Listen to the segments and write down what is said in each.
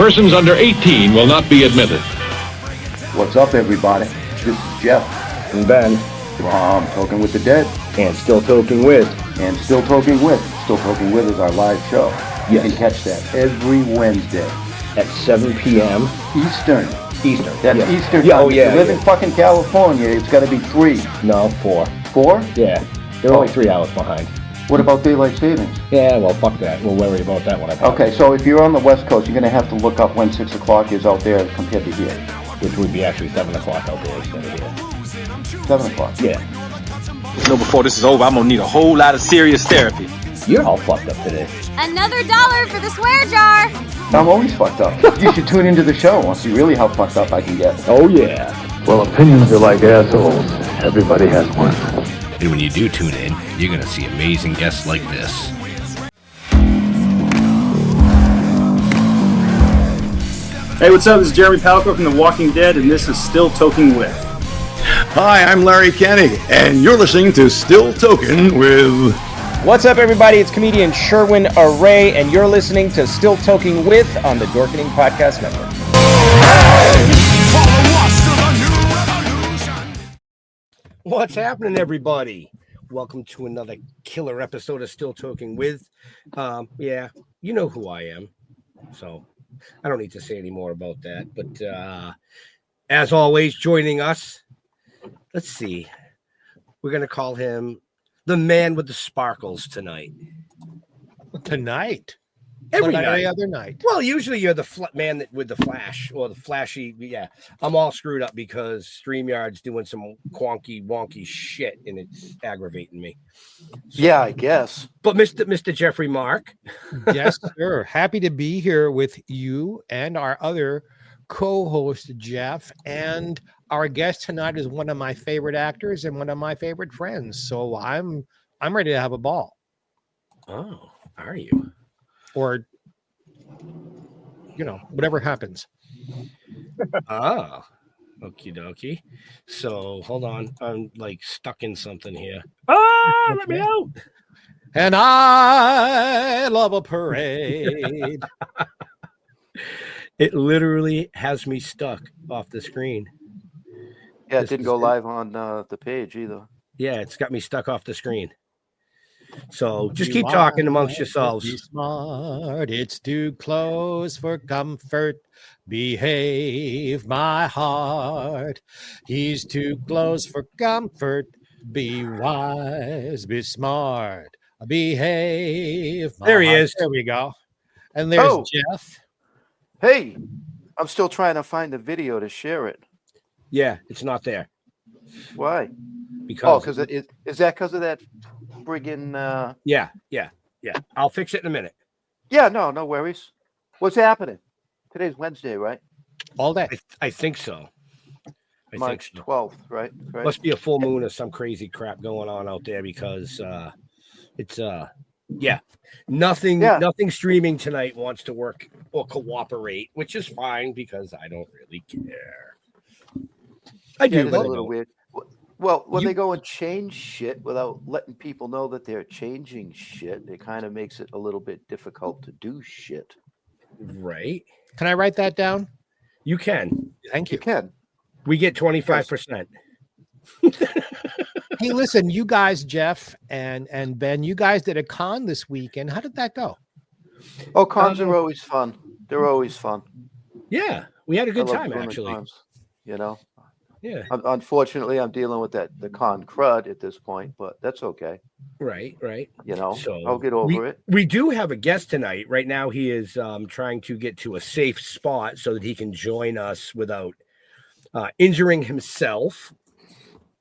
Persons under 18 will not be admitted. What's up, everybody? This is Jeff and Ben from Toking with the Dead and Still Toking With. And Still Toking With. Still Toking With is our live show. Yes. You can catch that every Wednesday at 7 p.m. Eastern. That's Eastern time. Yeah, if you live in fucking California, it's got to be 3. No, 4. 4? Yeah. They're only 3 hours behind. What about daylight savings? Yeah, well, fuck that. We'll worry about that one. Okay, so if you're on the West Coast, you're going to have to look up when 6 o'clock is out there compared to here. Which would be actually 7 o'clock out there instead of here. 7 o'clock? Yeah. Before this is over, I'm going to need a whole lot of serious therapy. You're all fucked up today. Another $1 for the swear jar. I'm always fucked up. You should tune into the show and see really how fucked up I can get. Oh, yeah. Well, opinions are like assholes. Everybody has one. And when you do tune in, you're going to see amazing guests like this. Hey, what's up? This is Jeremy Palco from The Walking Dead, and this is Still Toking With. Hi, I'm Larry Kenny, and you're listening to Still Toking With... What's up, everybody? It's comedian Sherwin Array, and you're listening to Still Toking With on the Dorkening Podcast Network. What's happening, everybody? Welcome to another killer episode of Still Toking With. Yeah, you know who I am, so I don't need to say any more about that. But as always, joining us, let's see, we're going to call him the man with the sparkles tonight. Tonight? Every other night. Well, usually you're the man with the flash or the flashy. Yeah, I'm all screwed up because StreamYard's doing some wonky shit and it's aggravating me. So, yeah, I guess. But Mr. Jeffrey Mark. Yes, sir. Happy to be here with you and our other co-host, Jeff. And our guest tonight is one of my favorite actors and one of my favorite friends. So I'm ready to have a ball. Oh, are you? Or, whatever happens. Ah, okie dokie. So hold on. I'm like stuck in something here. Ah, let me out. And I love a parade. It literally has me stuck off the screen. Yeah, it didn't go live on the page either. Yeah, it's got me stuck off the screen. So just keep talking amongst yourselves. Be smart, it's too close for comfort. Behave, my heart. He's too close for comfort. Be wise, be smart. Behave. There he is. There we go. And there's Jeff. Hey, I'm still trying to find the video to share it. Yeah, it's not there. Why? Because is that because of that friggin' Yeah. I'll fix it in a minute. Yeah, no worries. What's happening? Today's Wednesday, right? All day. I think so. March 12th, right? Must be a full moon or some crazy crap going on out there because it's nothing streaming tonight wants to work or cooperate, which is fine because I don't really care. I do. It's a little weird. Well, when they go and change shit without letting people know that they're changing shit, it kind of makes it a little bit difficult to do shit. Right. Can I write that down? You can. Thank you. You can. We get 25%. Hey, listen, you guys, Jeff and Ben, you guys did a con this weekend. How did that go? Oh, cons are always fun. They're always fun. Yeah, we had a good time, actually. Cons, Yeah. Unfortunately, I'm dealing with the con crud at this point, but that's okay. Right. So I'll get over it. We do have a guest tonight. Right now, he is trying to get to a safe spot so that he can join us without injuring himself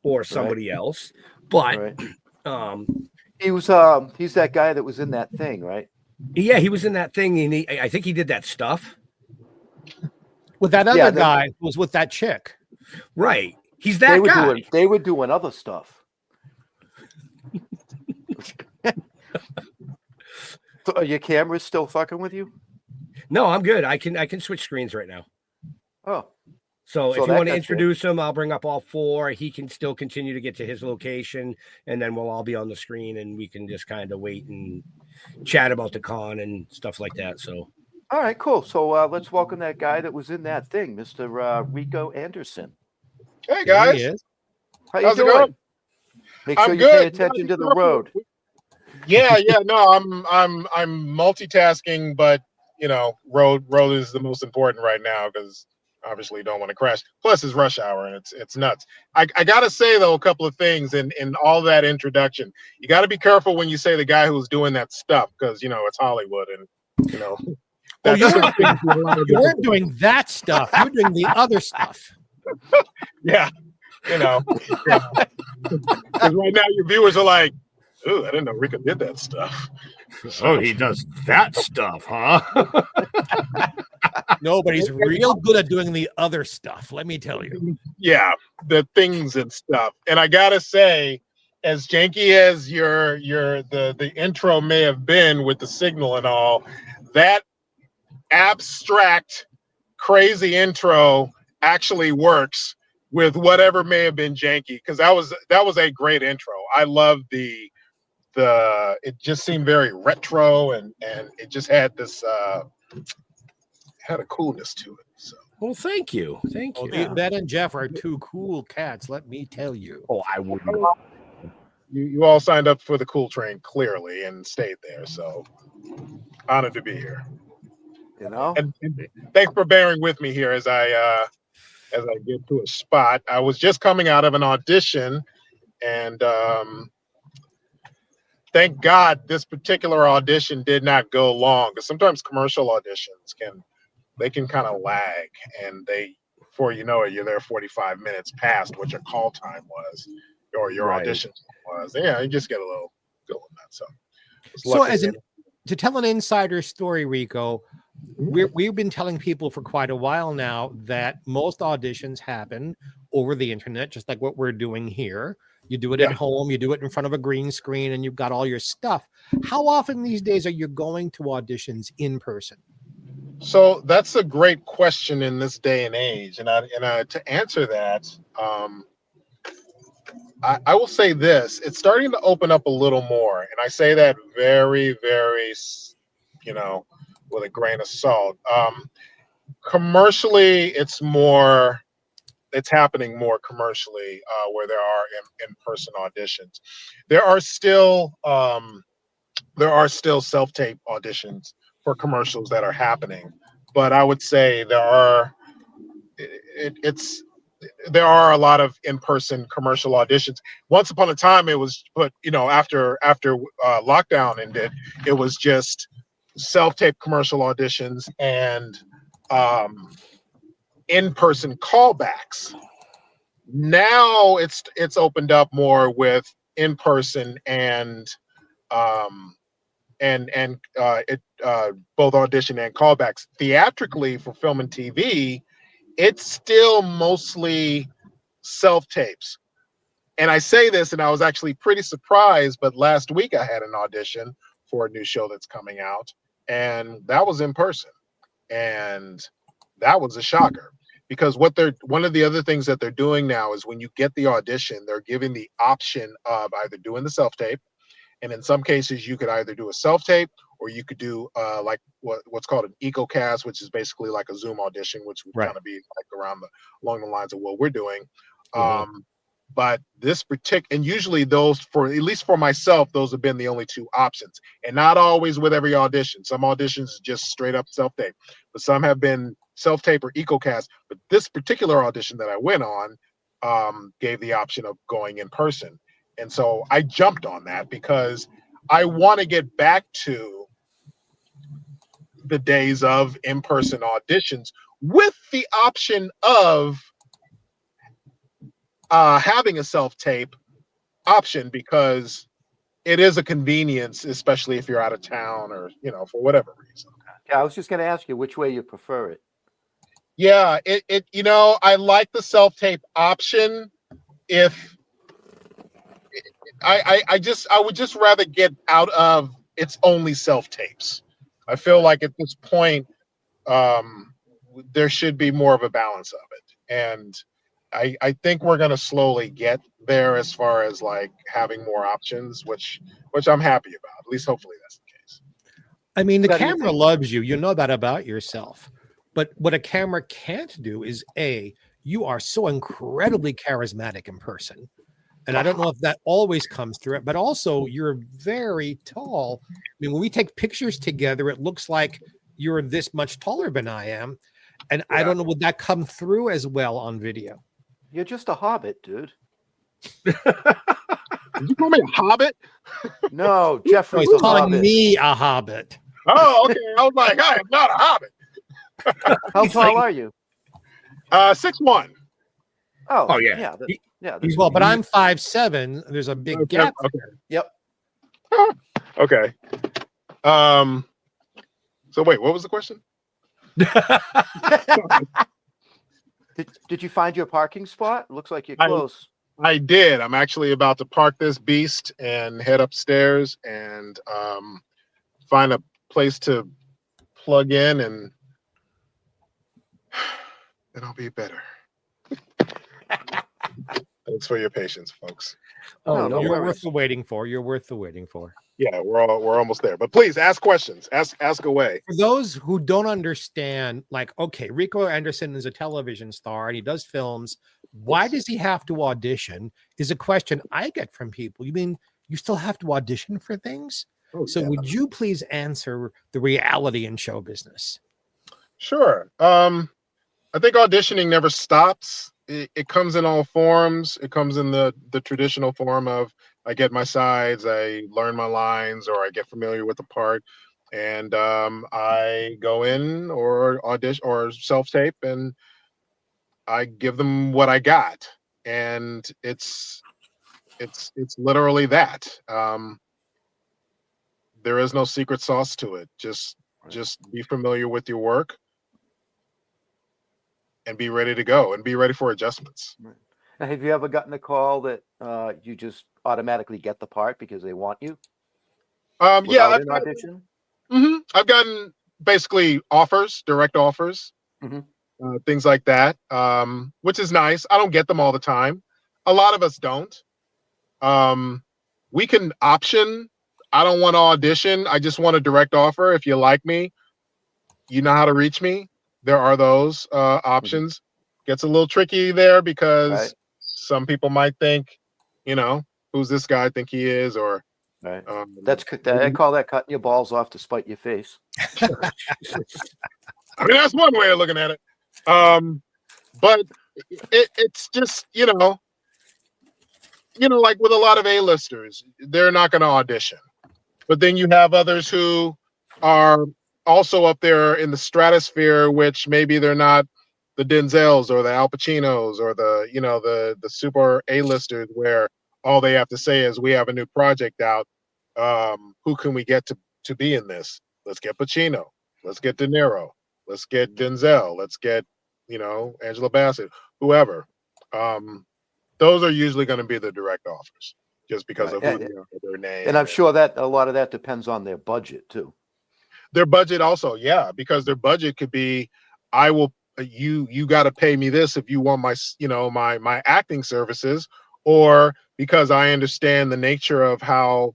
or somebody else. But he's that guy that was in that thing, right? Yeah, he was in that thing, and I think he did that stuff with that other guy who was with that chick. Right. He's that guy. They were doing other stuff. So are your cameras still fucking with you? No, I'm good. I can switch screens right now. Oh. So if you want to introduce him, I'll bring up all 4. He can still continue to get to his location, and then we'll all be on the screen, and we can just kind of wait and chat about the con and stuff like that. So All right, cool. So let's welcome that guy that was in that thing, Mr. Rico Anderson. Hey There he guys, is. How you how's it doing? going? Make sure I'm you pay good. attention to the Careful. road. Yeah, no, I'm multitasking, but road is the most important right now because obviously you don't want to crash. Plus, it's rush hour and it's nuts. I gotta say though a couple of things in all that introduction. You got to be careful when you say the guy who's doing that stuff because it's Hollywood and Oh, that's you weren't doing that stuff. You were doing the other stuff. yeah, yeah. 'Cause right now your viewers are like, "Ooh, I didn't know Rico did that stuff." Oh, he does that stuff, huh? No, but he's real good at doing the other stuff. Let me tell you. Yeah, the things and stuff. And I gotta say, as janky as the intro may have been with the signal and all, that abstract, crazy intro actually works with whatever may have been janky because that was a great intro. I love the it just seemed very retro and it just had this had a coolness to it. So Well, thank you. Thank you. Ben and Jeff are two cool cats. Let me tell you. Oh, I wouldn't. you all signed up for the cool train clearly and stayed there. So honored to be here. And thanks for bearing with me here as I get to a spot. I was just coming out of an audition, and thank God this particular audition did not go long. Because sometimes commercial auditions can kind of lag, and before you know it, you're there 45 minutes past what your call time was or your audition was. Yeah, you just get a little going that. So to tell an insider story, Rico, we've been telling people for quite a while now that most auditions happen over the internet, just like what we're doing here. You do it at home, you do it in front of a green screen, and you've got all your stuff. How often these days are you going to auditions in person? So that's a great question in this day and age, and to answer that, I will say this: it's starting to open up a little more, and I say that very, very, with a grain of salt. Commercially, it's happening more commercially where there are in-person auditions. There are still self-tape auditions for commercials that are happening, but I would say there are a lot of in-person commercial auditions. Once upon a time, it was, but after lockdown ended, it was just self-tape commercial auditions and in-person callbacks. Now it's opened up more with in-person and both audition and callbacks. Theatrically for film and TV, it's still mostly self-tapes. And I say this, and I was actually pretty surprised, but last week I had an audition for a new show that's coming out, and that was in person. And that was a shocker because one of the other things that they're doing now is when you get the audition, they're giving the option of either doing the self-tape, and in some cases you could either do a self-tape or you could do like what's called an EcoCast, which is basically like a Zoom audition, which would kind of be like along the lines of what we're doing. But this and usually those, for at least for myself, those have been the only two options, and not always with every audition. Some auditions just straight up self-tape, but some have been self-tape or EcoCast. But this particular audition that I went on gave the option of going in person. And so I jumped on that because I want to get back to the days of in-person auditions with the option of having a self-tape option, because it is a convenience, especially if you're out of town or, for whatever reason. Yeah, I was just going to ask you which way you prefer it. Yeah, I like the self-tape option if I would just rather get out of it's only self-tapes. I feel like at this point, there should be more of a balance of it. And I think we're going to slowly get there as far as like having more options, which I'm happy about. At least hopefully that's the case. I mean, the How do you camera think? loves you. You know that about yourself. But what a camera can't do is you are so incredibly charismatic in person. And I don't know if that always comes through it, but also you're very tall. I mean, when we take pictures together, it looks like you're this much taller than I am. And I don't know, would that come through as well on video? You're just a hobbit, dude. Did you call me a hobbit? No, No, Jeffrey's he's a calling hobbit. me a hobbit. Oh, okay. I was like, I am not a hobbit. How tall are you? 6'1". Oh, yeah. That's Well, but I'm 5'7". There's a big gap. Okay. Yep. Okay. So wait, what was the question? Did you find your parking spot? Looks like you're close. I did. I'm actually about to park this beast and head upstairs and find a place to plug in, and then I'll be better. Thanks for your patience, folks. Oh, no You're worries. worth the waiting for. You're worth the waiting for. Yeah, we're almost there. But please ask questions. Ask away. For those who don't understand, like, okay, Rico Anderson is a television star and he does films. Why does he have to audition? Is a question I get from people. You mean you still have to audition for things? So would you please answer the reality in show business? Sure. I think auditioning never stops. It comes in all forms. It comes in the traditional form of I get my sides, I learn my lines, or I get familiar with the part, and I go in or audition or self-tape, and I give them what I got, and it's literally that. There is no secret sauce to it. Just be familiar with your work and be ready to go and be ready for adjustments. Now, have you ever gotten a call that you just automatically get the part because they want you? Yeah, An audition. I've gotten basically offers, direct offers, things like that, which is nice. I don't get them all the time. A lot of us don't. We can option. I don't want to audition. I just want a direct offer. If you like me, you know how to reach me. There are those options. Gets a little tricky there because some people might think, who's this guy think he is, or I call that cutting your balls off to spite your face. I mean, that's one way of looking at it. But it's just, like with a lot of A-listers, they're not going to audition. But then you have others who are also up there in the stratosphere, which maybe they're not the Denzels or the Al Pacinos or the super A-listers where all they have to say is, we have a new project out. Who can we get to be in this? Let's get Pacino. Let's get De Niro. Let's get Denzel. Let's get, Angela Bassett, whoever. Those are usually going to be the direct offers just because of who they are, their name. And I'm sure that a lot of that depends on their budget too. Their budget also, yeah, because their budget could be, you got to pay me this if you want my, my acting services, or because I understand the nature of how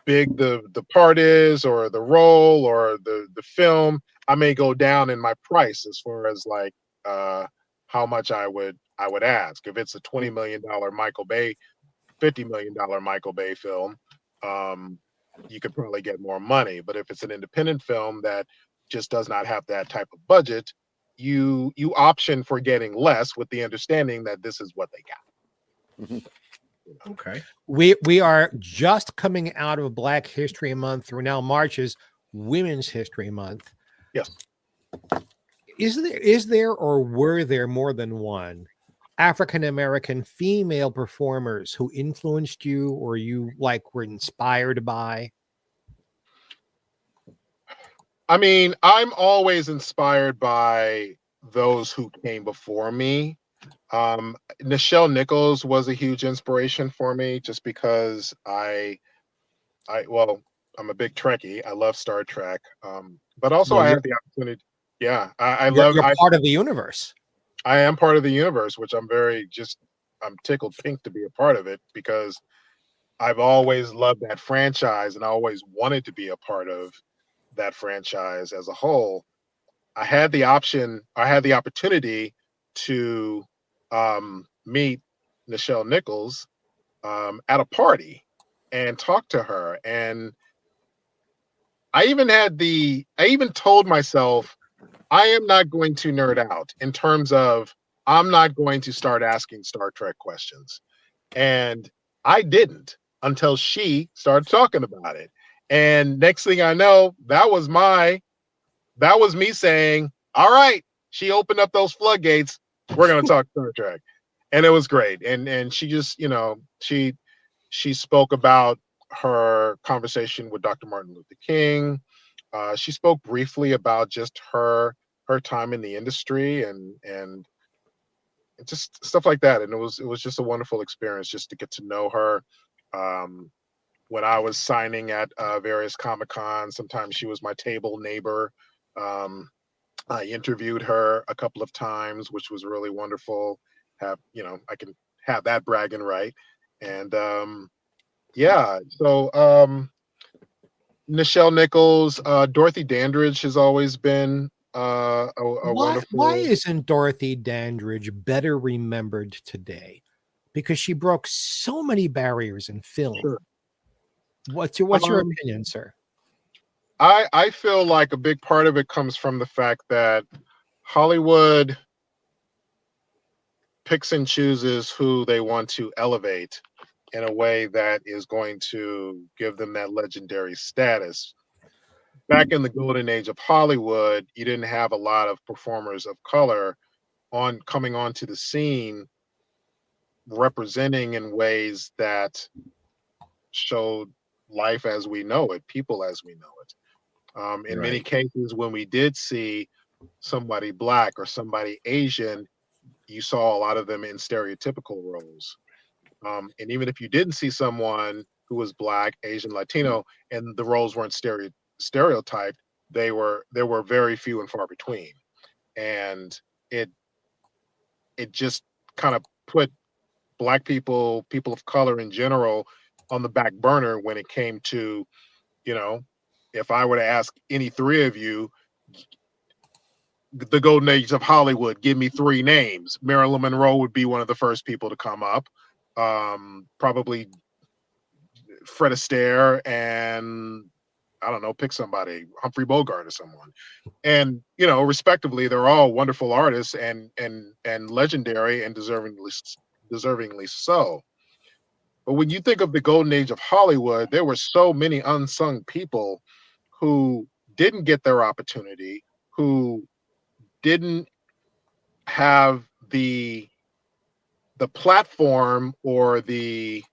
big the part is, or the role, or the film, I may go down in my price as far as like how much I would ask. If it's a $20 million Michael Bay, $50 million Michael Bay film, you could probably get more money. But if it's an independent film that just does not have that type of budget, you option for getting less with the understanding that this is what they got. Okay. We are just coming out of Black History Month through now March is Women's History Month. Yes. Is there or were there more than one African-American female performers who influenced you or you were inspired by? I mean, I'm always inspired by those who came before me. Nichelle Nichols was a huge inspiration for me just because I'm a big Trekkie. I love Star Trek. But also I have the opportunity. Yeah. You're part of the universe. I am part of the universe, which I'm tickled pink to be a part of it because I've always loved that franchise and I always wanted to be a part of that franchise as a whole, I had the opportunity to meet Nichelle Nichols at a party and talk to her. And I even told myself, I am not going to nerd out in terms of I'm not going to start asking Star Trek questions. And I didn't until she started talking about it. And next thing I know, that was me saying, all right, she opened up those floodgates. We're going to talk Star Trek. And it was great. And she just, she spoke about her conversation with Dr. Martin Luther King. She spoke briefly about just her time in the industry and just stuff like that. And it was just a wonderful experience just to get to know her. When I was signing at various Comic-Cons, sometimes she was my table neighbor. I interviewed her a couple of times, which was really wonderful. I can have that bragging right. And so Nichelle Nichols, Dorothy Dandridge has always been a wonderful. Why isn't Dorothy Dandridge better remembered today? Because she broke so many barriers in film. Sure. What's your opinion, sir? I feel like a big part of it comes from the fact that Hollywood picks and chooses who they want to elevate in a way that is going to give them that legendary status. Back in the golden age of Hollywood, you didn't have a lot of performers of color coming onto the scene representing in ways that showed life as we know it, people as we know it. In many cases, when we did see somebody Black or somebody Asian, you saw a lot of them in stereotypical roles. And even if you didn't see someone who was Black, Asian, Latino, and the roles weren't stereotyped, there were very few and far between. And it just kind of put Black people of color in general, on the back burner when it came to, if I were to ask any three of you, the golden age of Hollywood, give me three names. Marilyn Monroe would be one of the first people to come up. Probably Fred Astaire, and I don't know, pick somebody, Humphrey Bogart or someone. And, respectively, they're all wonderful artists and legendary and deservingly so. But when you think of the golden age of Hollywood, there were so many unsung people who didn't get their opportunity, who didn't have the platform or the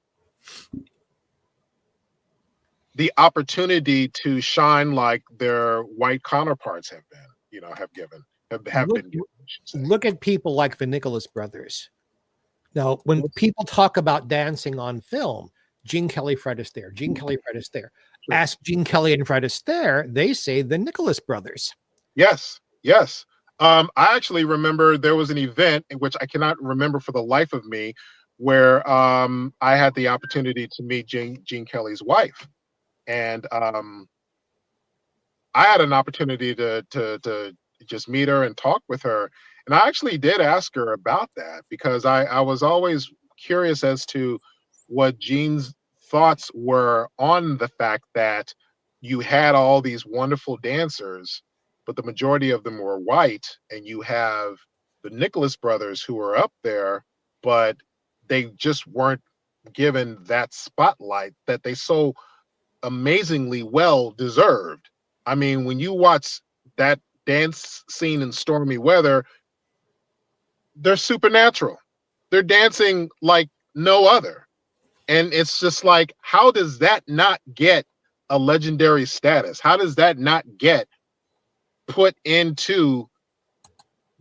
opportunity to shine like their white counterparts have been given. Look at people like the Nicholas brothers. Now, when people talk about dancing on film, Gene Kelly, Fred Astaire, Gene Kelly, Fred Astaire. Sure. Ask Gene Kelly and Fred Astaire, they say the Nicholas brothers. Yes. I actually remember there was an event in which I cannot remember for the life of me, where I had the opportunity to meet Gene Kelly's wife, and I had an opportunity to just meet her and talk with her. And I actually did ask her about that because I was always curious as to what Gene's thoughts were on the fact that you had all these wonderful dancers, but the majority of them were white, and you have the Nicholas brothers who were up there, but they just weren't given that spotlight that they so amazingly well deserved. I mean, when you watch that dance scene in stormy weather, they're supernatural. They're dancing like no other. And it's just like, how does that not get a legendary status? How does that not get put into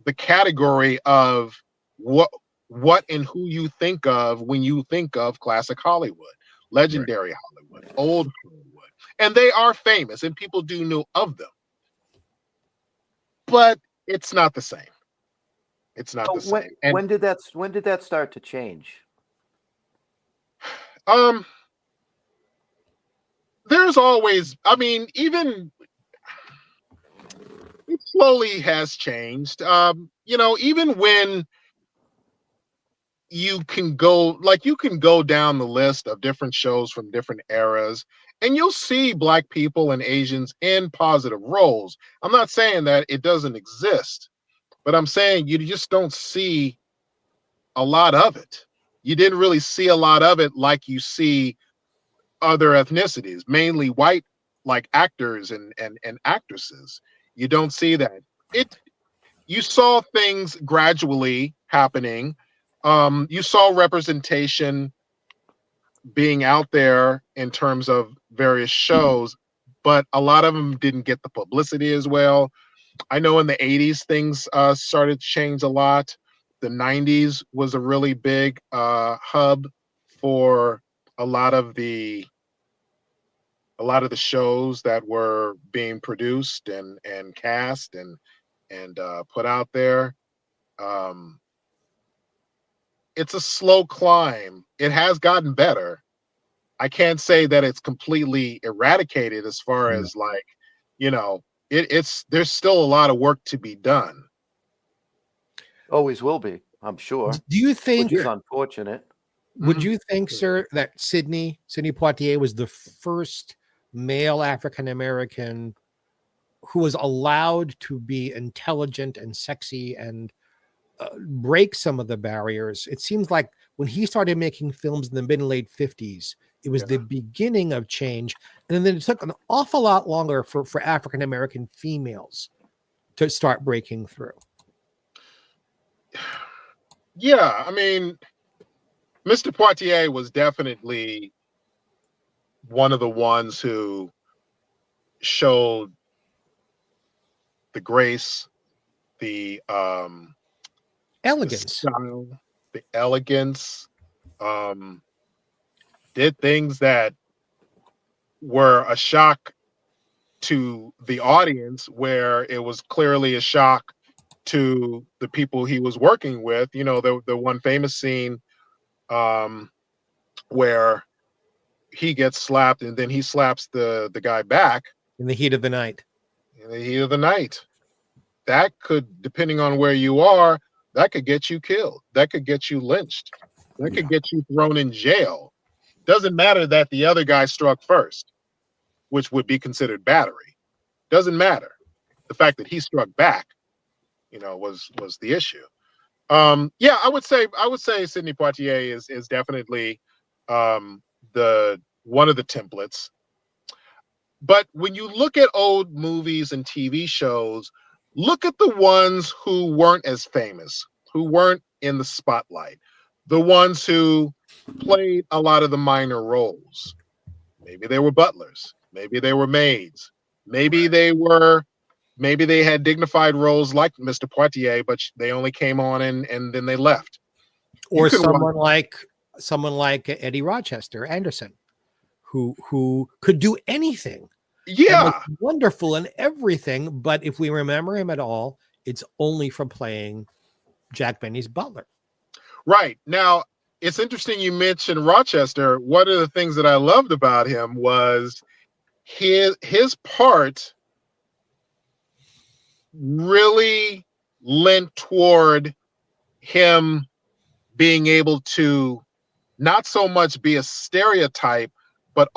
the category of what and who you think of when you think of classic Hollywood, legendary Hollywood, old Hollywood? And they are famous and people do know of them. But it's not the same. It's not the same. And when did that start to change? There's always, I mean, even slowly has changed. Even when you can go down the list of different shows from different eras, and you'll see Black people and Asians in positive roles. I'm not saying that it doesn't exist, but I'm saying you just don't see a lot of it. You didn't really see a lot of it like you see other ethnicities, mainly white, like actors and actresses. You don't see that. You saw things gradually happening. You saw representation being out there in terms of various shows, but a lot of them didn't get the publicity as well. I know in the 80s things started to change a lot. The 90s was a really big hub for a lot of the shows that were being produced and cast and put out there. Um, it's a slow climb. It has gotten better. I can't say that it's completely eradicated as far as it's there's still a lot of work to be done. Always will be, I'm sure. Do you think, which is unfortunate? Would you think, sir, that Sidney Poitier was the first male African American who was allowed to be intelligent and sexy and break some of the barriers? It seems like when he started making films in the mid and late 50s, it was the beginning of change. And then it took an awful lot longer for African American females to start breaking through. Yeah, I mean, Mr. Poitier was definitely one of the ones who showed the grace, the elegance, the style, the elegance, did things that were a shock to the audience, where it was clearly a shock to the people he was working with. The one famous scene where he gets slapped and then he slaps the guy back in the heat of the night. In the heat of the night. That could, depending on where you are, that could get you killed. That could get you lynched. That could get you thrown in jail. Doesn't matter that the other guy struck first, which would be considered battery. Doesn't matter. The fact that he struck back, was the issue. I would say Sidney Poitier is definitely the one of the templates. But when you look at old movies and TV shows, look at the ones who weren't as famous, who weren't in the spotlight, the ones who played a lot of the minor roles. Maybe they were butlers, maybe they were maids, maybe they had dignified roles like Mr. Poitier, but they only came on and then they left. Or someone like Eddie Rochester Anderson, who could do anything. Yeah, wonderful in everything. But if we remember him at all, it's only from playing Jack Benny's butler. Right. Now, it's interesting you mentioned Rochester. One of the things that I loved about him was his part really lent toward him being able to not so much be a stereotype, but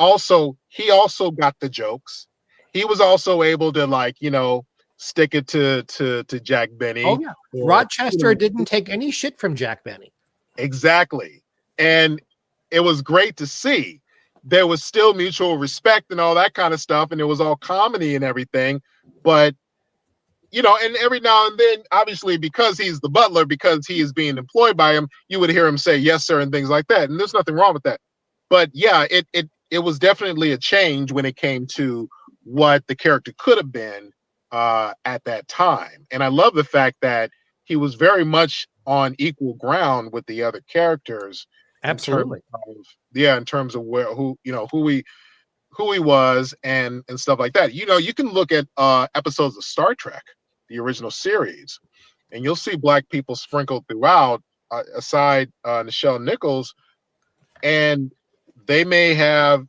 he also got the jokes. He was also able to stick it to Jack Benny. Oh yeah, Rochester didn't take any shit from Jack Benny. Exactly, and it was great to see. There was still mutual respect and all that kind of stuff, and it was all comedy and everything. But and every now and then, obviously, because he's the butler, because he is being employed by him, you would hear him say yes sir and things like that, and there's nothing wrong with that. But yeah, it was definitely a change when it came to what the character could have been at that time. And I love the fact that he was very much on equal ground with the other characters. Absolutely. In terms of who he was and stuff like that. You can look at episodes of Star Trek, the original series, and you'll see Black people sprinkled throughout, aside Nichelle Nichols, and they may have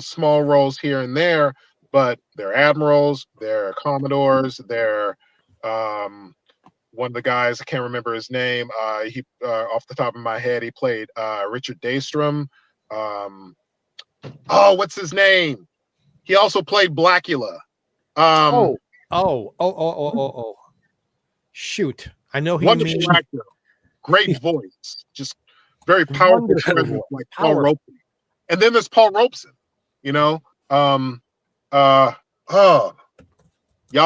small roles here and there, but they're admirals, they're commodores, they're one of the guys, I can't remember his name. He off the top of my head, he played Richard Daystrom. What's his name? He also played Blackula. Shoot, I know who you Wonderful mean. actor, great voice, just very powerful Wonderful presence, voice. like Paul Powerful. Robeson. And then there's Paul Robeson. You know, y'all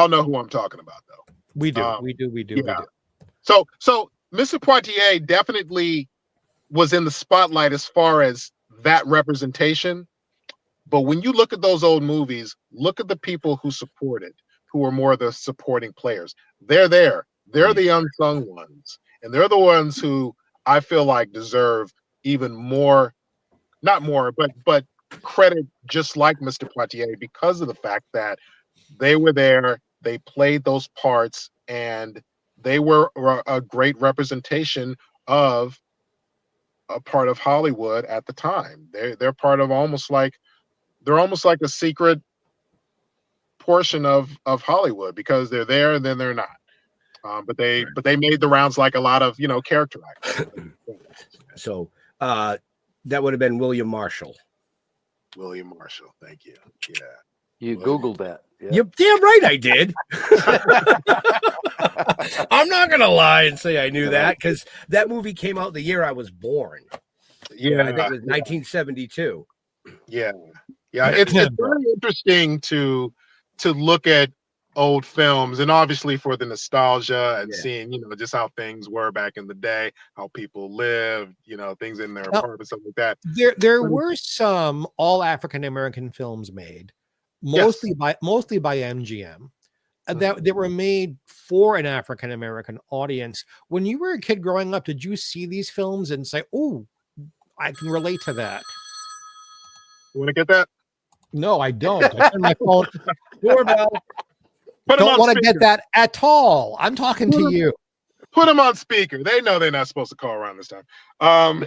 know who I'm talking about, though. We do. We do. So Mr. Poitier definitely was in the spotlight as far as that representation. But when you look at those old movies, look at the people who supported, who are more the supporting players. They're there. They're the unsung ones. And they're the ones who I feel like deserve even more, not more, but credit just like Mr. Poitier because of the fact that they were there, they played those parts, and they were a great representation of a part of Hollywood at the time. They're part of almost like a secret portion of Hollywood because they're there and then they're not. But they made the rounds like a lot of character actors. So that would have been William Marshall. William Marshall, thank you. Yeah. You Googled that. Yeah. You're damn right I did. I'm not gonna lie and say I knew that because that movie came out the year I was born. Yeah, I think it was 1972. Yeah. It's very interesting to look at old films, and obviously for the nostalgia and seeing just how things were back in the day, how people lived, things in their apartments, stuff like that. There were some all African American films made, mostly by MGM, that were made for an African American audience. When you were a kid growing up, did you see these films and say, "Oh, I can relate to that"? You want to get that? No, I don't. I turn my phone doorbell. Don't want to get that at all. I'm talking to you. Put them on speaker. They know they're not supposed to call around this time. I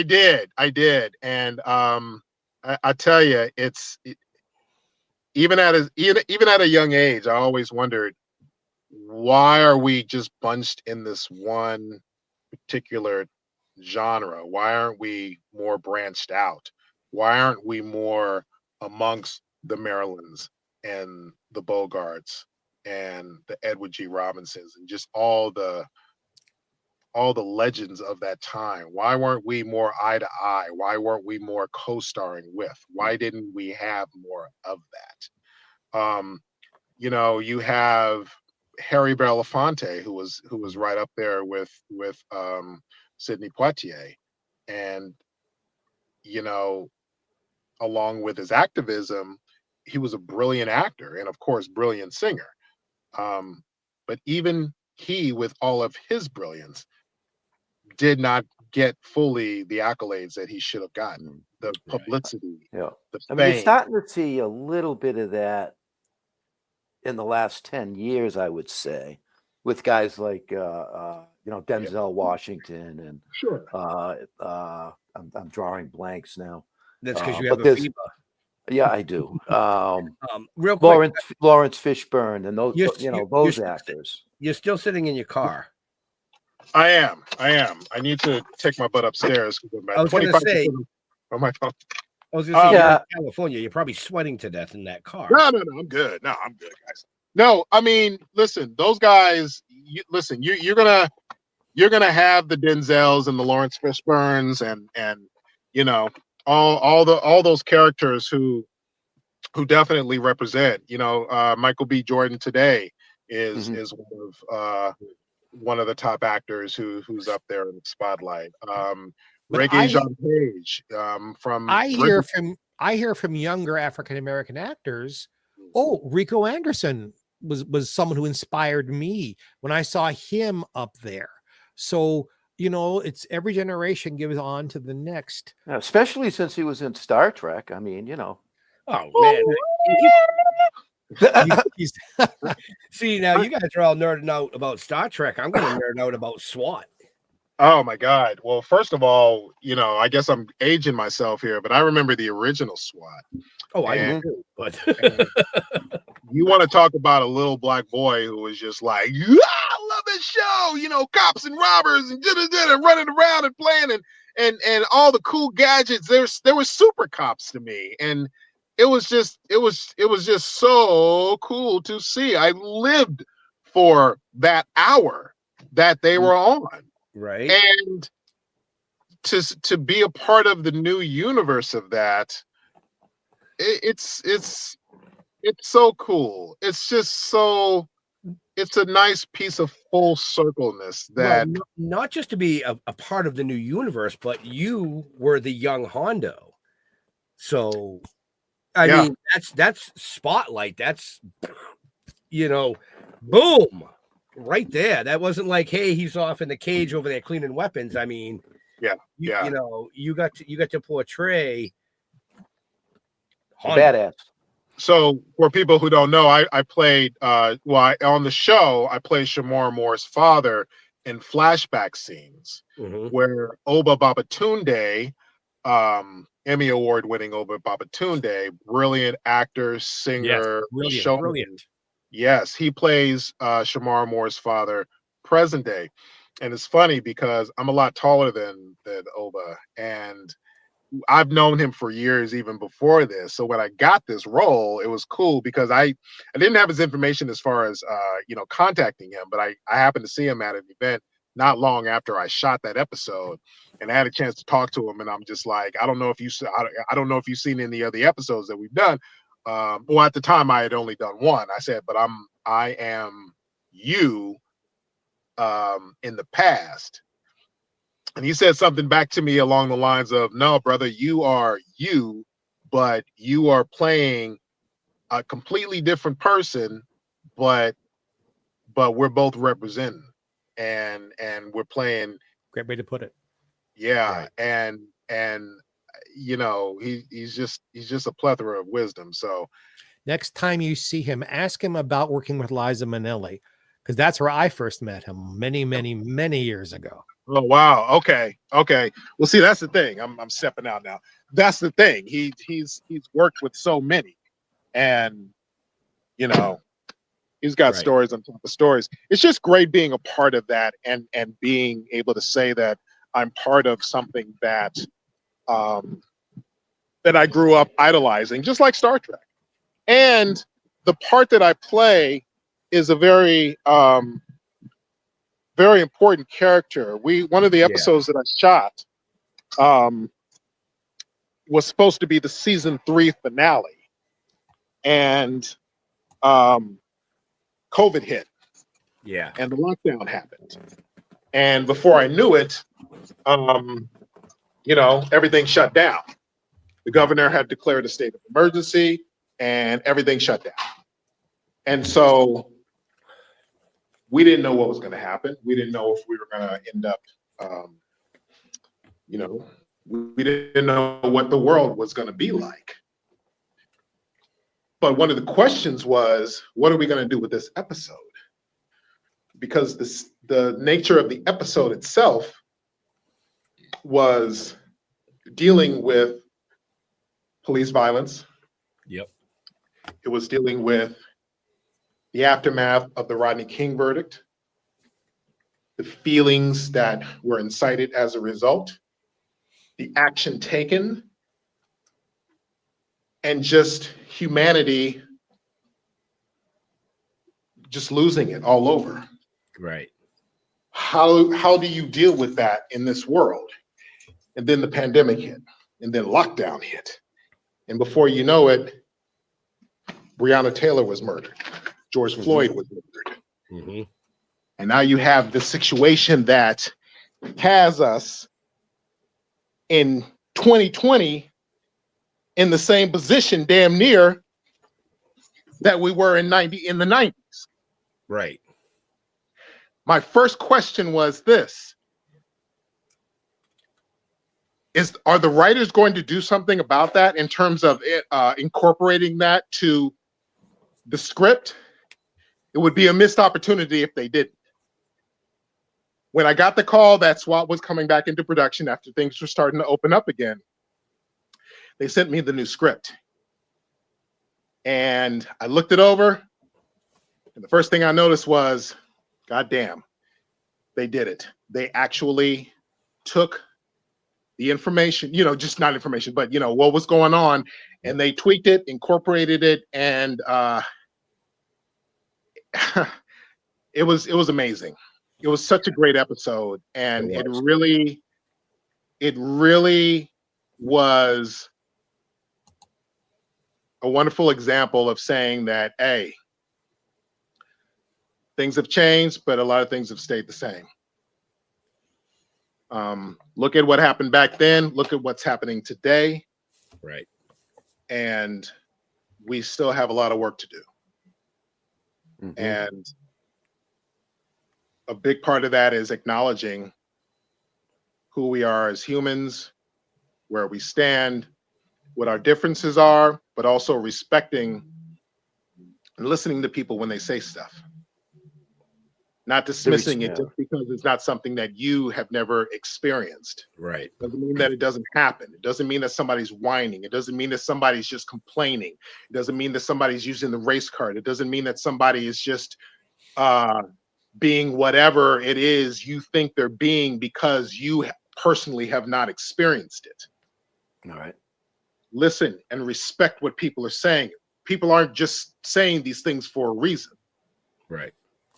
did, and I tell you, even at a young age, I always wondered, why are we just bunched in this one particular genre? Why aren't we more branched out? Why aren't we more amongst the Marylands and the Bogarts and the Edward G. Robinsons and just all the legends of that time? Why weren't we more eye to eye? Why weren't we more co-starring with? Why didn't we have more of that? You have Harry Belafonte, who was right up there with Sidney Poitier, and along with his activism, he was a brilliant actor and of course brilliant singer. But even he, with all of his brilliance, did not get fully the accolades that he should have gotten, the publicity, the fame. You're starting to see a little bit of that in the last 10 years, I would say, with guys like Denzel Washington and sure. I'm drawing blanks now. That's because you have a FIBA. Yeah, I do. Real quick, Lawrence Fishburne and those those actors. You're still sitting in your car. I am. I need to take my butt upstairs. I was going to say, on my phone. I was going to say, you're in California, you're probably sweating to death in that car. No, I'm good. No, I'm good, guys. No, I mean, listen, those guys. You're gonna have the Denzels and the Lawrence Fishburnes and all those characters who definitely represent. Michael B. Jordan today is one of the top actors who's up there in the spotlight. Reggae Jean Page from I hear from younger African American actors. Oh, Rico Anderson was someone who inspired me when I saw him up there. So it's every generation gives on to the next. Especially since he was in Star Trek. I mean, Oh man. See, now you guys are all nerding out about Star Trek. I'm going to nerd out about SWAT. Oh my God. Well, first of all, I guess I'm aging myself here, but I remember the original SWAT. Oh, I And- do, but You want to talk about a little black boy who was just like, yeah, I love this show, you know, cops and robbers and and running around and playing and all the cool gadgets. There were super cops to me, and it was just so cool to see. I lived for that hour that they were on, right, and to be a part of the new universe of that, it's so cool. It's just so, it's a nice piece of full circleness that not just to be a part of the new universe, but you were the young Hondo. So, I mean, that's spotlight. That's, you know, boom, right there. That wasn't like, hey, he's off in the cage over there cleaning weapons. I mean, you know, you got to portray Hondo. Badass. So for people who don't know, I played on the show, I played Shamar Moore's father in flashback scenes where Oba Babatunde, Emmy Award winning Oba Babatunde, brilliant actor, singer, brilliant. Yes, he plays Shamar Moore's father present day. And it's funny because I'm a lot taller than Oba, and I've known him for years, even before this. So when I got this role, it was cool because I didn't have his information as far as contacting him, but I happened to see him at an event not long after I shot that episode, and I had a chance to talk to him. And I'm just like, I don't know if you've seen any of the episodes that we've done. Well, at the time I had only done one. I said, but I am you in the past. And he said something back to me along the lines of, no, brother, you are you, but you are playing a completely different person, but we're both representing and we're playing. Great way to put it. Yeah. Right. And you know, he's just a plethora of wisdom. So next time you see him, ask him about working with Liza Minnelli, because that's where I first met him many years ago. Oh wow! Okay. Well, see, that's the thing. I'm stepping out now. That's the thing. He's worked with so many, and you know, he's got stories on top of stories. It's just great being a part of that, and being able to say that I'm part of something that that I grew up idolizing, just like Star Trek. And the part that I play is a very very important character. One of the episodes that I shot was supposed to be the season 3 finale, and COVID hit. Yeah. And the lockdown happened. And before I knew it, you know, everything shut down. The governor had declared a state of emergency, and everything shut down. And so we didn't know what was going to happen. We didn't know if we were going to end up, you know, we didn't know what the world was going to be like. But one of the questions was, what are we going to do with this episode? Because the nature of the episode itself was dealing with police violence. Yep. It was dealing with the aftermath of the Rodney King verdict, the feelings that were incited as a result, the action taken, and just humanity just losing it all over. Right. How do you deal with that in this world? And then the pandemic hit, and then lockdown hit. And before you know it, Breonna Taylor was murdered. George Floyd was murdered. And now you have the situation that has us in 2020 in the same position, damn near, that we were in the 90s. Right. My first question was this: are the writers going to do something about that in terms of incorporating that to the script? It would be a missed opportunity if they didn't. When I got the call that SWAT was coming back into production after things were starting to open up again, they sent me the new script. And I looked it over, and the first thing I noticed was, God damn, they did it. They actually took the information, just not information, but what was going on, and they tweaked it, incorporated it, and it was amazing. It was such a great episode, and it really was a wonderful example of saying that, hey, things have changed, but a lot of things have stayed the same. Look at what happened back then. Look at what's happening today. Right. And we still have a lot of work to do. Mm-hmm. And a big part of that is acknowledging who we are as humans, where we stand, what our differences are, but also respecting and listening to people when they say stuff. Not dismissing it just because it's not something that you have never experienced. Right. Doesn't mean that it doesn't happen. It doesn't mean that somebody's whining. It doesn't mean that somebody's just complaining. It doesn't mean that somebody's using the race card. It doesn't mean that somebody is just being whatever it is you think they're being because you personally have not experienced it. All right. Listen and respect what people are saying. People aren't just saying these things for a reason. Right.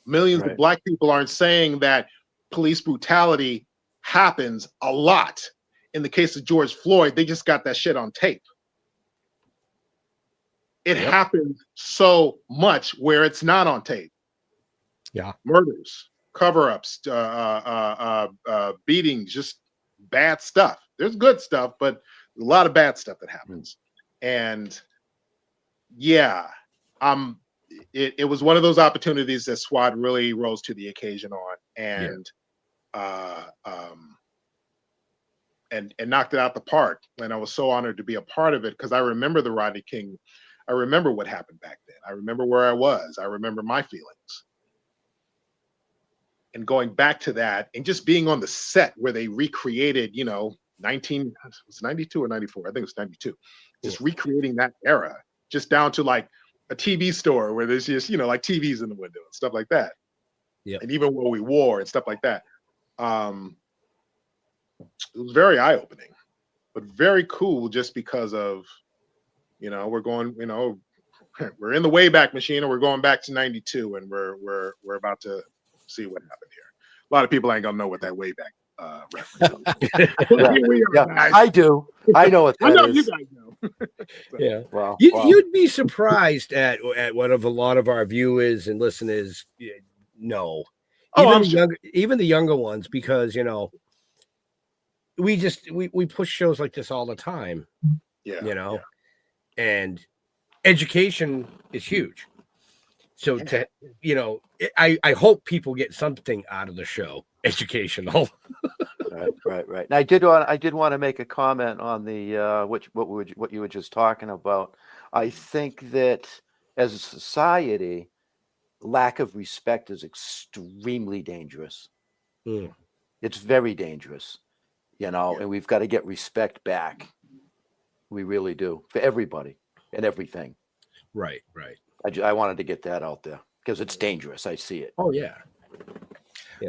Millions of Black people aren't saying that police brutality happens a lot. In the case of George Floyd, they just got that shit on tape. It happens so much where it's not on tape. Yeah. Murders, cover-ups, beatings, just bad stuff. There's good stuff, but a lot of bad stuff that happens. And yeah, it was one of those opportunities that SWAT really rose to the occasion on, and knocked it out the park. And I was so honored to be a part of it because I remember the Rodney King. I remember what happened back then. I remember where I was. I remember my feelings. And going back to that and just being on the set where they recreated, it was 92 or 94. I think it was 92. Just recreating that era, just down to like a TV store where there's just, like TVs in the window and stuff like that. Yeah. And even what we wore and stuff like that. It was very eye-opening, but very cool just because of, we're going, we're in the Wayback Machine and we're going back to 92 and we're about to see what happened here. A lot of people ain't gonna know what that Wayback reference is. I do. I know what that is. I know you guys know. Yeah. Wow. You'd be surprised at what a lot of our viewers and listeners know. Even the younger ones, because we push shows like this all the time. Yeah. And education is huge. So I hope people get something out of the show, educational. Right. And I did want to make a comment on the what you were just talking about. I think that as a society, lack of respect is extremely dangerous. It's very dangerous, and we've got to get respect back. We really do, for everybody and everything. Right. I wanted to get that out there because it's dangerous. I see it. Oh yeah.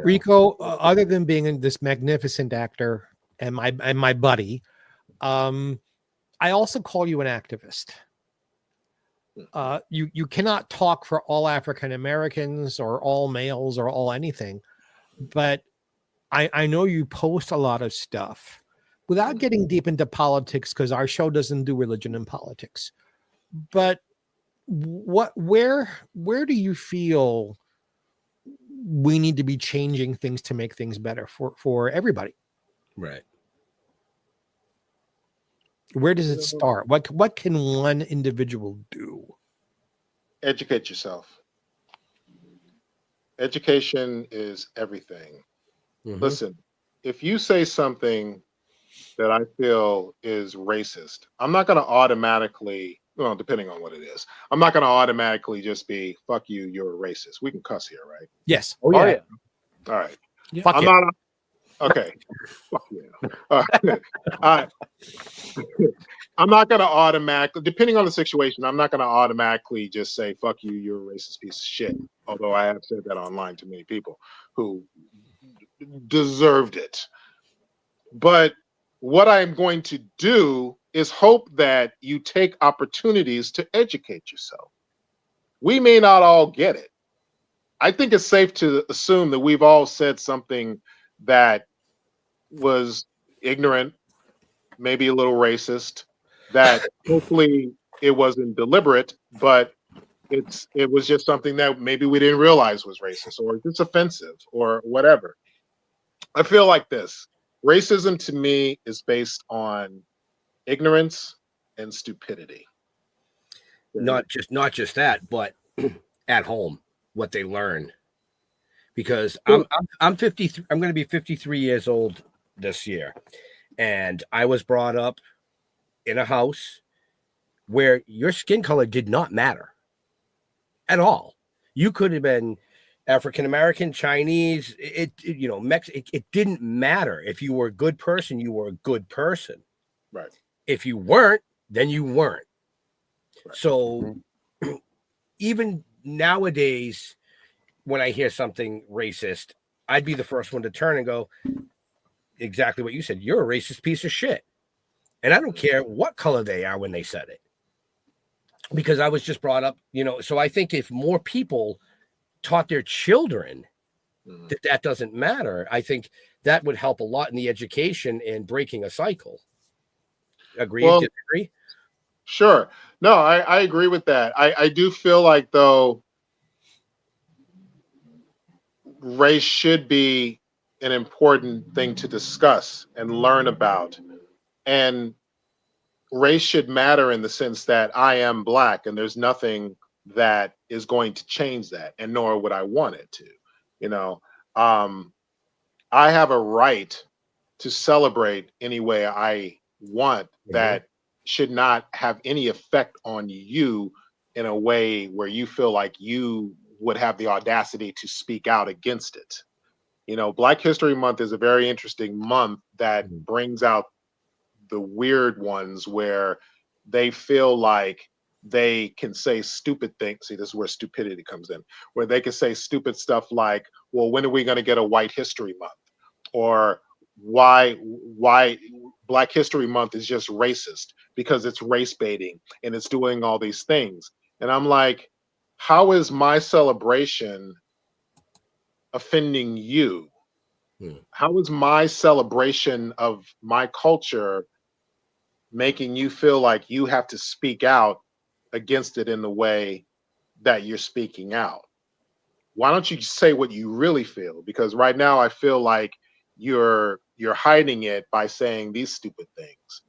Rico, other than being this magnificent actor and my buddy, I also call you an activist. You cannot talk for all African Americans or all males or all anything, but I know you post a lot of stuff without getting deep into politics because our show doesn't do religion and politics. But where do you feel we need to be changing things to make things better for everybody? Right. Where does it start? What can one individual do? Educate yourself. Education is everything. Mm-hmm. Listen, if you say something that I feel is racist, I'm not going to automatically, depending on what it is, I'm not going to automatically just be, fuck you, you're a racist. We can cuss here, right? Yes. Oh, yeah. All right. Yeah. I'm not, okay. Fuck yeah. I'm not going to automatically, depending on the situation, I'm not going to automatically just say, fuck you, you're a racist piece of shit. Although I have said that online to many people who deserved it. But what I'm going to do is hope that you take opportunities to educate yourself. We may not all get it. I think it's safe to assume that we've all said something that was ignorant, maybe a little racist, that hopefully it wasn't deliberate, but it was just something that maybe we didn't realize was racist or just offensive or whatever. I feel like this. Racism to me is based on ignorance and stupidity. Not just that, but at home, what they learn. Because I'm 53. I'm going to be 53 years old this year, and I was brought up in a house where your skin color did not matter at all. You could have been African American, Chinese, it didn't matter. If you were a good person, you were a good person. Right. If you weren't, then you weren't. Right. So even nowadays, when I hear something racist, I'd be the first one to turn and go, exactly what you said. You're a racist piece of shit. And I don't care what color they are when they said it. Because I was just brought up, so I think if more people taught their children that doesn't matter, I think that would help a lot in the education and breaking a cycle. Agree? Well, Disagree? Sure. No, I agree with that. I do feel like, though, race should be an important thing to discuss and learn about. And race should matter in the sense that I am Black and there's nothing that is going to change that, and nor would I want it to. I have a right to celebrate any way I want that should not have any effect on you in a way where you feel like you would have the audacity to speak out against it. Black History Month is a very interesting month that brings out the weird ones where they feel like they can say stupid things. See, this is where stupidity comes in, where they can say stupid stuff like, well, when are we going to get a White History Month? Or why Black History Month is just racist because it's race baiting and it's doing all these things. And I'm like, how is my celebration offending you? How is my celebration of my culture making you feel like you have to speak out against it in the way that you're speaking out? Why don't you say what you really feel? Because right now I feel like you're hiding it by saying these stupid things.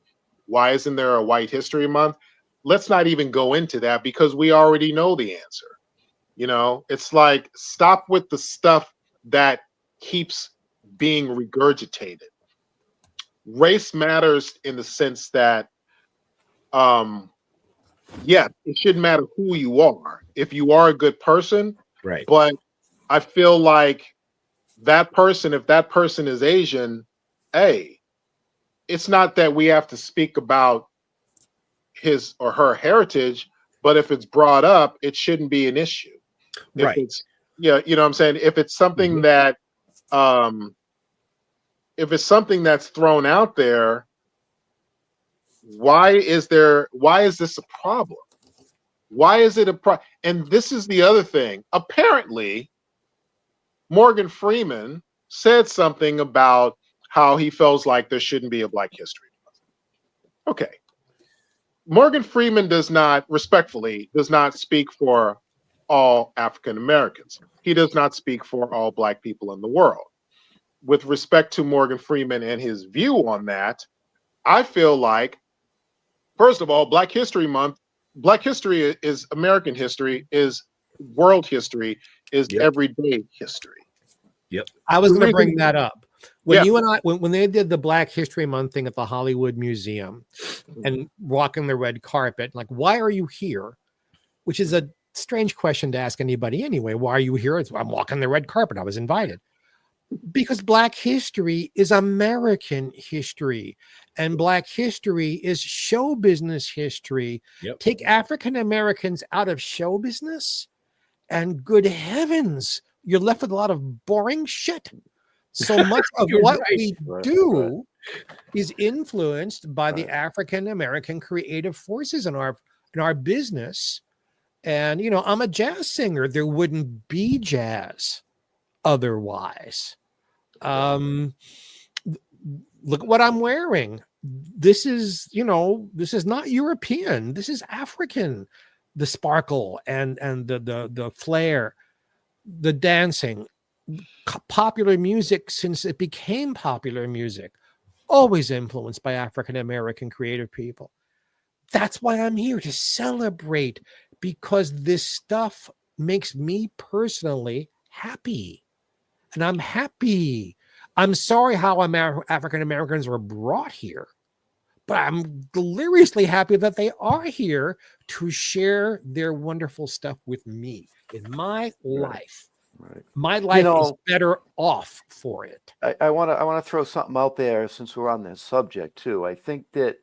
Why isn't there a White History Month? Let's not even go into that because we already know the answer. It's like, stop with the stuff that keeps being regurgitated. Race matters in the sense that, yeah, it shouldn't matter who you are. If you are a good person, right. But I feel like that person, if that person is Asian, it's not that we have to speak about his or her heritage, but if it's brought up, it shouldn't be an issue. Right. If it's, you know what I'm saying? If it's something that, if it's something that's thrown out there, why is this a problem? Why is it a problem? And this is the other thing. Apparently, Morgan Freeman said something about how he feels like there shouldn't be a Black History Month. Okay. Morgan Freeman does not speak for all African Americans. He does not speak for all Black people in the world. With respect to Morgan Freeman and his view on that, I feel like, first of all, Black History Month, Black history is American history, is world history, is everyday history. Yep. I was going to bring that up. When you and I, when they did the Black History Month thing at the Hollywood Museum and walking the red carpet, like, why are you here? Which is a strange question to ask anybody anyway. Why are you here? I'm walking the red carpet. I was invited. Because Black history is American history, and Black history is show business history. Yep. Take African Americans out of show business, and good heavens, you're left with a lot of boring shit. So much of You're what right. we do is influenced by the African American creative forces in our business. And I'm a jazz singer. There wouldn't be jazz otherwise. Look at what I'm wearing. This is not European. This is African. The sparkle and the flair, the dancing, popular music since it became popular music, always influenced by African American creative people. That's why I'm here to celebrate, because this stuff makes me personally happy. And I'm happy. I'm sorry how African Americans were brought here, but I'm deliriously happy that they are here to share their wonderful stuff with me in my life. Right. My life is better off for it. I want to throw something out there since we're on this subject too. I think that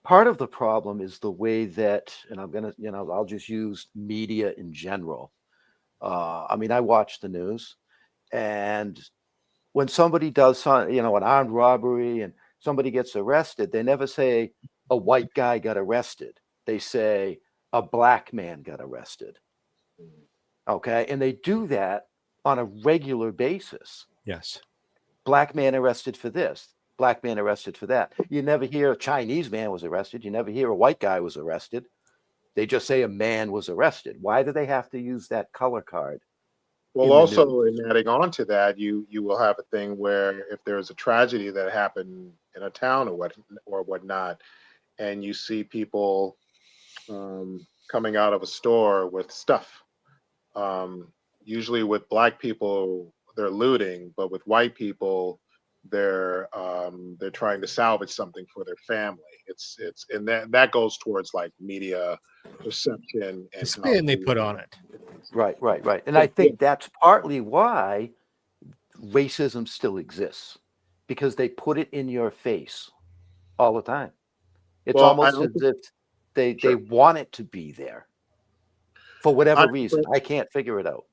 part of the problem is the way that, and I'm gonna, I'll just use media in general. I mean, I watch the news, and when somebody does an armed robbery and somebody gets arrested, they never say a white guy got arrested. They say a black man got arrested. Okay. And they do that on a regular basis. Yes. Black man arrested for this, black man arrested for that. You never hear a Chinese man was arrested. You never hear a white guy was arrested. They just say a man was arrested. Why do they have to use that color card? Well, also in adding on to that, you will have a thing where if there's a tragedy that happened in a town or whatnot, and you see people coming out of a store with stuff. Usually with black people, they're looting, but with white people, they're trying to salvage something for their family. It's and that goes towards like media perception and the spin they put on it. Right. And I think that's partly why racism still exists, because they put it in your face all the time. It's almost as if they want it to be there for whatever reason. I can't figure it out.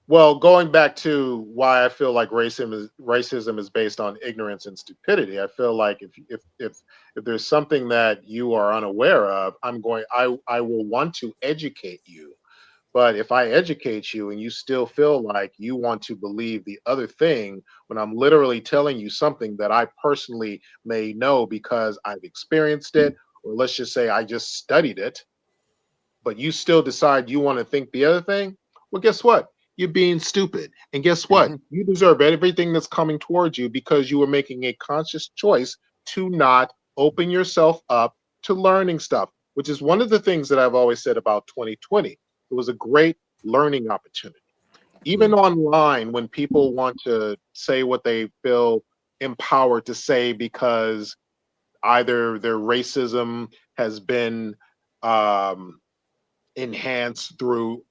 Well, going back to why I feel like racism is based on ignorance and stupidity, I feel like if there's something that you are unaware of, I will want to educate you. But if I educate you and you still feel like you want to believe the other thing when I'm literally telling you something that I personally may know because I've experienced it, or let's just say I just studied it, but you still decide you want to think the other thing, well, guess what? You're being stupid. And guess what? You deserve everything that's coming towards you because you were making a conscious choice to not open yourself up to learning stuff, which is one of the things that I've always said about 2020. It was a great learning opportunity. Even online, when people want to say what they feel empowered to say because either their racism has been enhanced through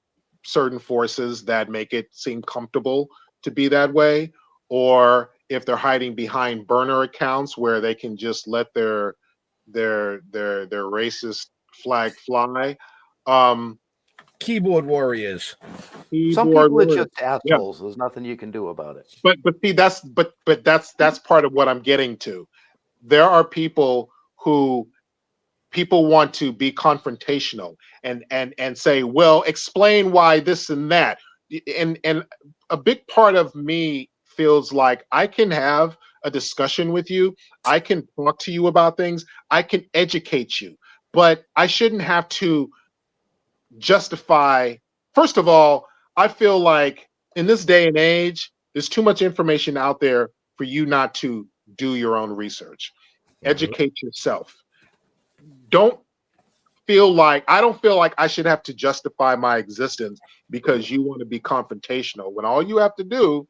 certain forces that make it seem comfortable to be that way, or if they're hiding behind burner accounts where they can just let their racist flag fly. Keyboard warriors. Some people are just assholes. Yeah. There's nothing you can do about it. But see, that's part of what I'm getting to. There are people want to be confrontational and say, well, explain why this and that. And a big part of me feels like I can have a discussion with you. I can talk to you about things. I can educate you, but I shouldn't have to justify. First of all, I feel like in this day and age, there's too much information out there for you not to do your own research. Educate yourself. I don't feel like I should have to justify my existence because you want to be confrontational, when all you have to do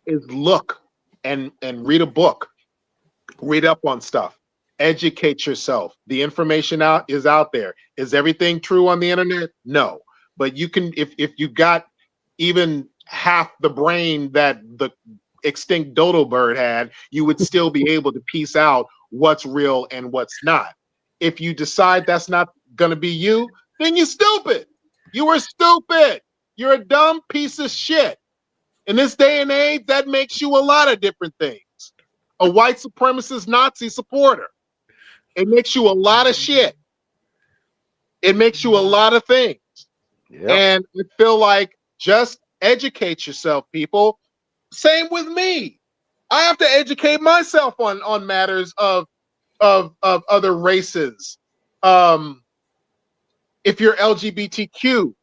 is look and read a book, read up on stuff, educate yourself. The information is out there. Is everything true on the internet? No. But you can, if you got even half the brain that the extinct dodo bird had, you would still be able to piece out what's real and what's not. If you decide that's not going to be you, then you're stupid. You are stupid. You're a dumb piece of shit. In this day and age, that makes you a lot of different things. A white supremacist Nazi supporter. It makes you a lot of shit. It makes you a lot of things. Yep. And I feel like just educate yourself, people. Same with me. I have to educate myself on matters of other races. If you're LGBTQ,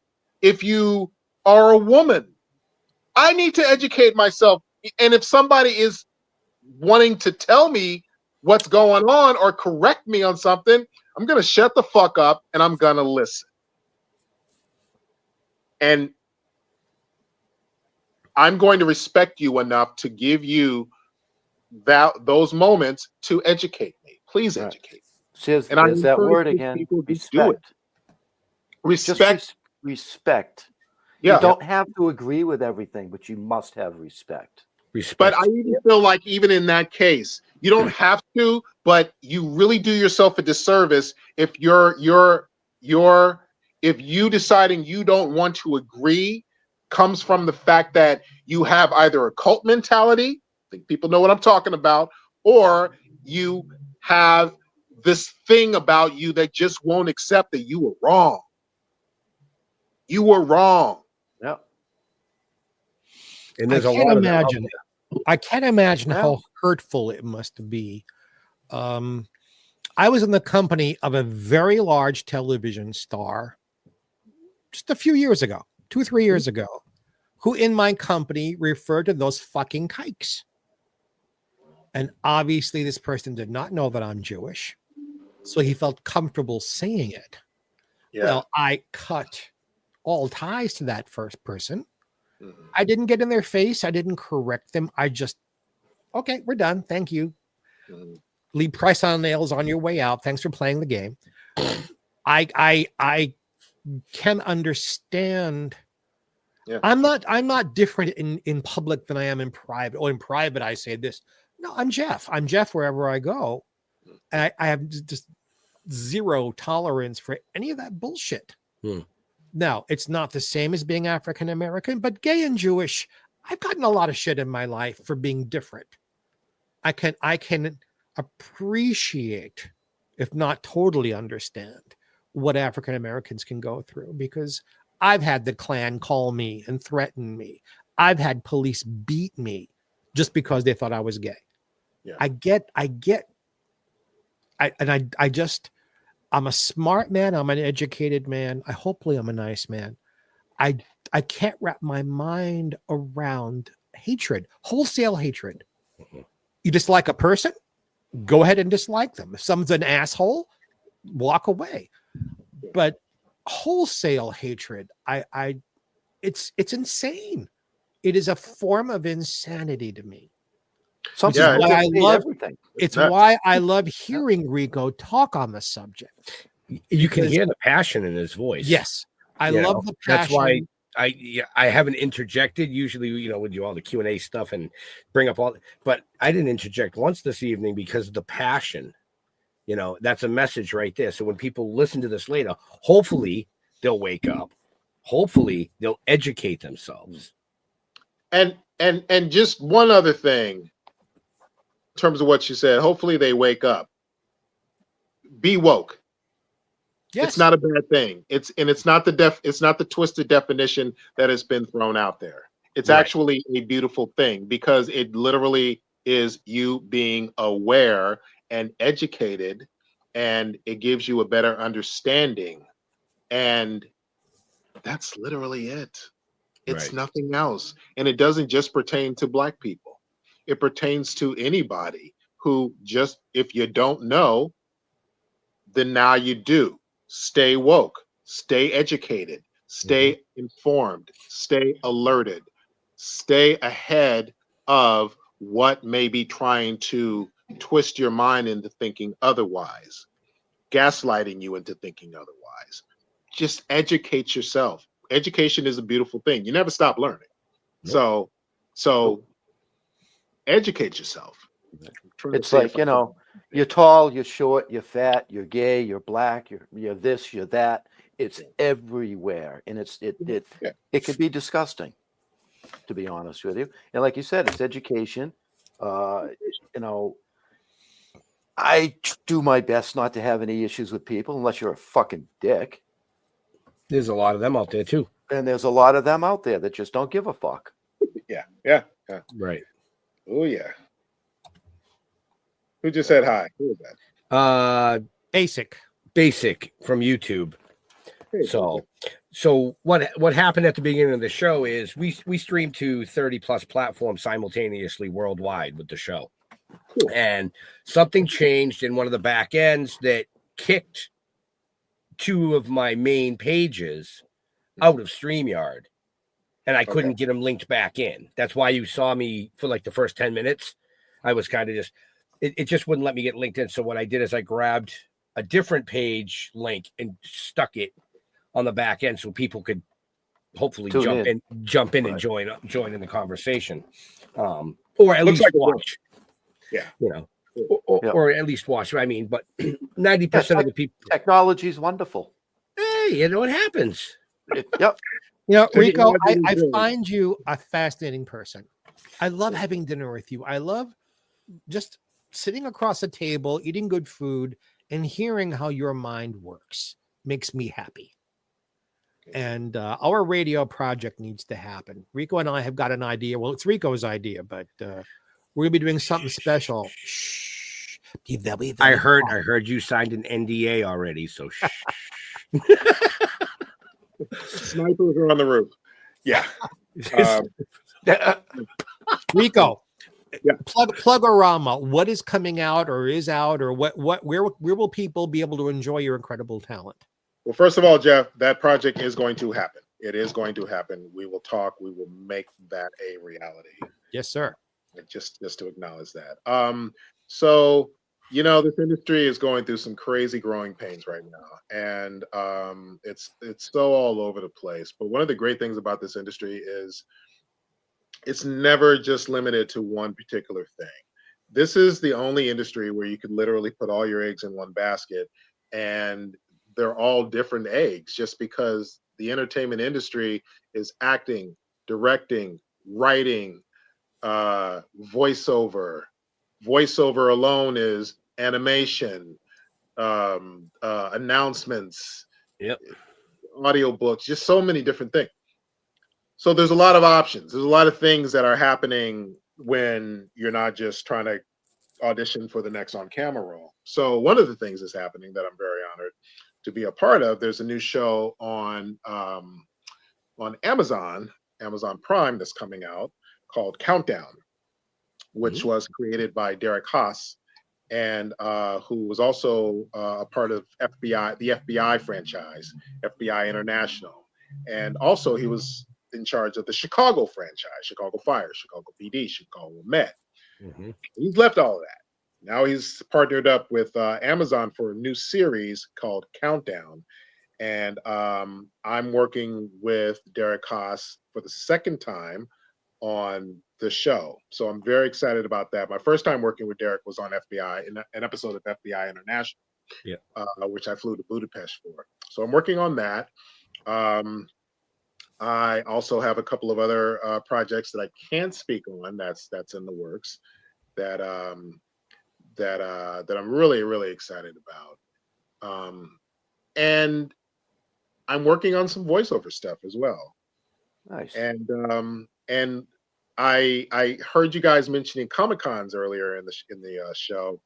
if you are a woman, I need to educate myself. And if somebody is wanting to tell me what's going on or correct me on something, I'm going to shut the fuck up and I'm going to listen. And I'm going to respect you enough to give you those moments to educate me. Please educate me. And there's that word again, respect. Respect. Respect. Yeah. You don't have to agree with everything, but you must have respect. But I even feel like even in that case, you don't have to, but you really do yourself a disservice if if you deciding you don't want to agree comes from the fact that you have either a cult mentality, I think people know what I'm talking about, or you have this thing about you that just won't accept that you were wrong. You were wrong. Yep. And there's a lot of them. I can't imagine how hurtful it must be. I was in the company of a very large television star just a few years ago, 2 or 3 years ago, who in my company referred to those fucking kikes. And obviously this person did not know that I'm Jewish, so he felt comfortable saying it. Yeah. Well, I cut all ties to that first person. I didn't get in their face. I didn't correct them. I just, okay, we're done. Thank you. Leave price on nails on your way out. Thanks for playing the game. I can understand. Yeah. I'm not different in public than I am in private. Or in private, I say this. No, I'm Jeff. I'm Jeff wherever I go. And I have just zero tolerance for any of that bullshit. Now, it's not the same as being African American, but gay and Jewish, I've gotten a lot of shit in my life for being different. I can appreciate, if not totally understand, what African Americans can go through, because I've had the Klan call me and threaten me. I've had police beat me just because they thought I was gay. Yeah. I'm a smart man. I'm an educated man. Hopefully I'm a nice man. I can't wrap my mind around hatred, wholesale hatred. You dislike a person, go ahead and dislike them. If someone's an asshole, walk away. But wholesale hatred, it's insane. It is a form of insanity to me. It's why I love hearing Rico talk on the subject. You can hear the passion in his voice. Yes, I love the passion. That's why I haven't interjected. Usually, we do all the Q&A stuff and bring up all, but I didn't interject once this evening because of the passion. That's a message right there. So when people listen to this later, hopefully they'll wake up. Hopefully they'll educate themselves. And just one other thing. In terms of what you said, hopefully they wake up. Be woke. Yes. It's not a bad thing. It's not the twisted definition that has been thrown out there. It's actually a beautiful thing because it literally is you being aware and educated, and it gives you a better understanding. And that's literally it. It's nothing else. And it doesn't just pertain to Black people. It pertains to anybody who just, if you don't know, then now you do. Stay woke, stay educated, stay informed, stay alerted, stay ahead of what may be trying to twist your mind into thinking otherwise, gaslighting you into thinking otherwise. Just educate yourself. Education is a beautiful thing. You never stop learning. So educate yourself. It's like, you know, you're tall, you're short, you're fat, you're gay, you're black, you're this, you're that. It's everywhere, and it could be disgusting, to be honest with you. And like you said, it's education. You know, I do my best not to have any issues with people unless you're a fucking dick. There's a lot of them out there too. And there's a lot of them out there that just don't give a fuck. Yeah. Right. Oh yeah. Who just said hi? Who is that? Basic from YouTube. Hey, So what happened at the beginning of the show is we stream to 30 plus platforms simultaneously worldwide with the show. Cool. And something changed in one of the back ends that kicked two of my main pages out of StreamYard, and I couldn't get them linked back in. That's why you saw me for like the first 10 minutes. I was kind of it just wouldn't let me get linked in. So what I did is I grabbed a different page link and stuck it on the back end so people could hopefully jump in and join in the conversation, or at least watch. Yeah, you know, or at least watch. I mean, but 90% of the people. Technology is wonderful. Hey, you know what happens. Yep. You know, Rico, I find you a fascinating person. I love having dinner with you. I love just sitting across a table, eating good food, and hearing how your mind works. Makes me happy. And our radio project needs to happen. Rico and I have got an idea. Well, it's Rico's idea, but we're gonna be doing something special. Shh. I heard you signed an NDA already, so shh. Snipers are on the roof. Yeah. Rico, Plugorama, what is coming out or is out, or where will people be able to enjoy your incredible talent? Well, first of all, Jeff, that project is going to happen. It is going to happen. We will talk. We will make that a reality. Yes, sir. Just to acknowledge that. So, you know, this industry is going through some crazy growing pains right now, and it's so all over the place. But one of the great things about this industry is it's never just limited to one particular thing. This is the only industry where you could literally put all your eggs in one basket, and they're all different eggs, just because the entertainment industry is acting, directing, writing, voiceover. Voiceover alone is animation, announcements, audiobooks, just so many different things. So there's a lot of options. There's a lot of things that are happening when you're not just trying to audition for the next on-camera role. So one of the things that's happening that I'm very honored to be a part of, there's a new show on Amazon Prime that's coming out called Countdown, which was created by Derek Haas, and who was also a part of the FBI franchise, FBI International. And also he was in charge of the Chicago franchise, Chicago Fire, Chicago PD, Chicago Med. He's left all of that. Now he's partnered up with Amazon for a new series called Countdown. And I'm working with Derek Haas for the second time on the show. So I'm very excited about that. My first time working with Derek was on FBI, in an episode of FBI International, which I flew to Budapest for. So I'm working on that. I also have a couple of other projects that I can't speak on that's in the works that that I'm really, really excited about. And I'm working on some voiceover stuff as well. Nice. And I heard you guys mentioning Comic-Cons earlier in the show.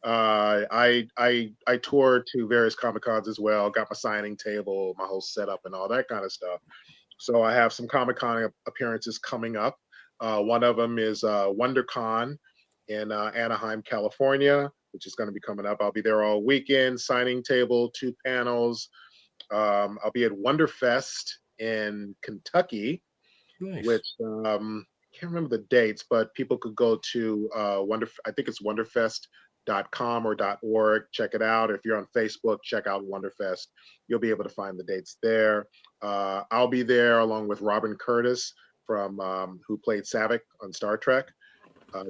I toured to various Comic-Cons as well, got my signing table, my whole setup and all that kind of stuff. So I have some Comic-Con appearances coming up. One of them is WonderCon in Anaheim, California, which is going to be coming up. I'll be there all weekend, signing table, 2 panels. I'll be at Wonderfest in Kentucky, which can't remember the dates, but people could go to I think it's wonderfest.com or .org. Check it out. If you're on Facebook, check out Wonderfest. You'll be able to find the dates there. I'll be there along with Robin Curtis from who played Savick on Star Trek.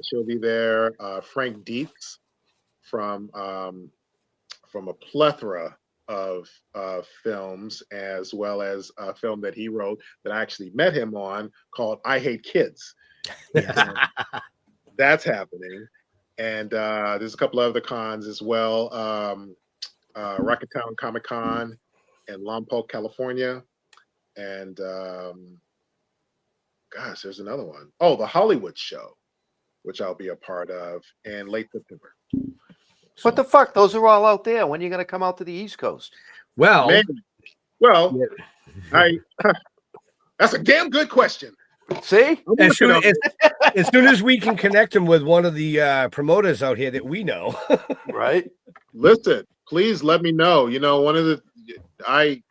She'll be there. Frank Dietz from a plethora of films, as well as a film that he wrote that I actually met him on called I Hate Kids. That's happening. And there's a couple of other cons as well. Rocketown Comic Con in Lompoc, California. And gosh, there's another one. Oh, the Hollywood Show, which I'll be a part of in late September. What the fuck? Those are all out there. When are you going to come out to the East Coast? Well, that's a damn good question. See, as soon as we can connect him with one of the promoters out here that we know, right? Listen, please let me know. You know, one of the I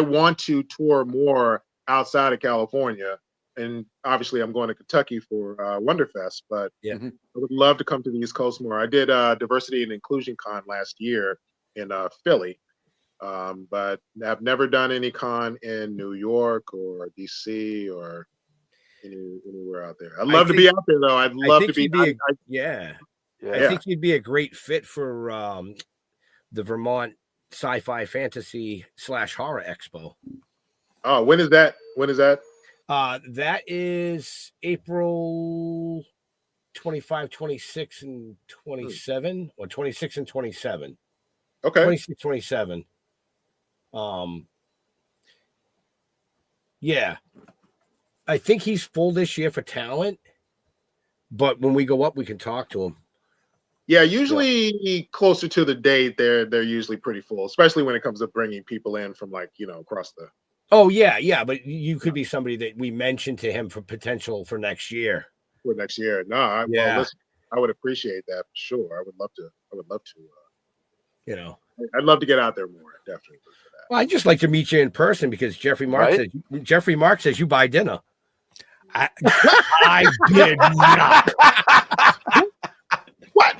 want to tour more outside of California, and obviously I'm going to Kentucky for Wonderfest, but yeah, I would love to come to the East Coast more. I did Diversity and Inclusion Con last year in Philly, but I've never done any con in New York or DC or anywhere out there. I'd love to be out there, though. I'd love to be. I think you'd be a great fit for the Vermont Sci-Fi Fantasy / Horror Expo. Oh, when is that? That is April 25, 26, and 27, or 26 and 27. Okay. 26, 27. Yeah. I think he's full this year for talent, but when we go up, we can talk to him. Yeah, usually closer to the date, they're usually pretty full, especially when it comes to bringing people in from across the. Oh yeah, but you could be somebody that we mentioned to him for potential for next year. For next year, well, listen, I would appreciate that for sure. I would love to. I'd love to get out there more, definitely. Well, I'd just like to meet you in person because Jeffrey Mark says you buy dinner. I did not. What?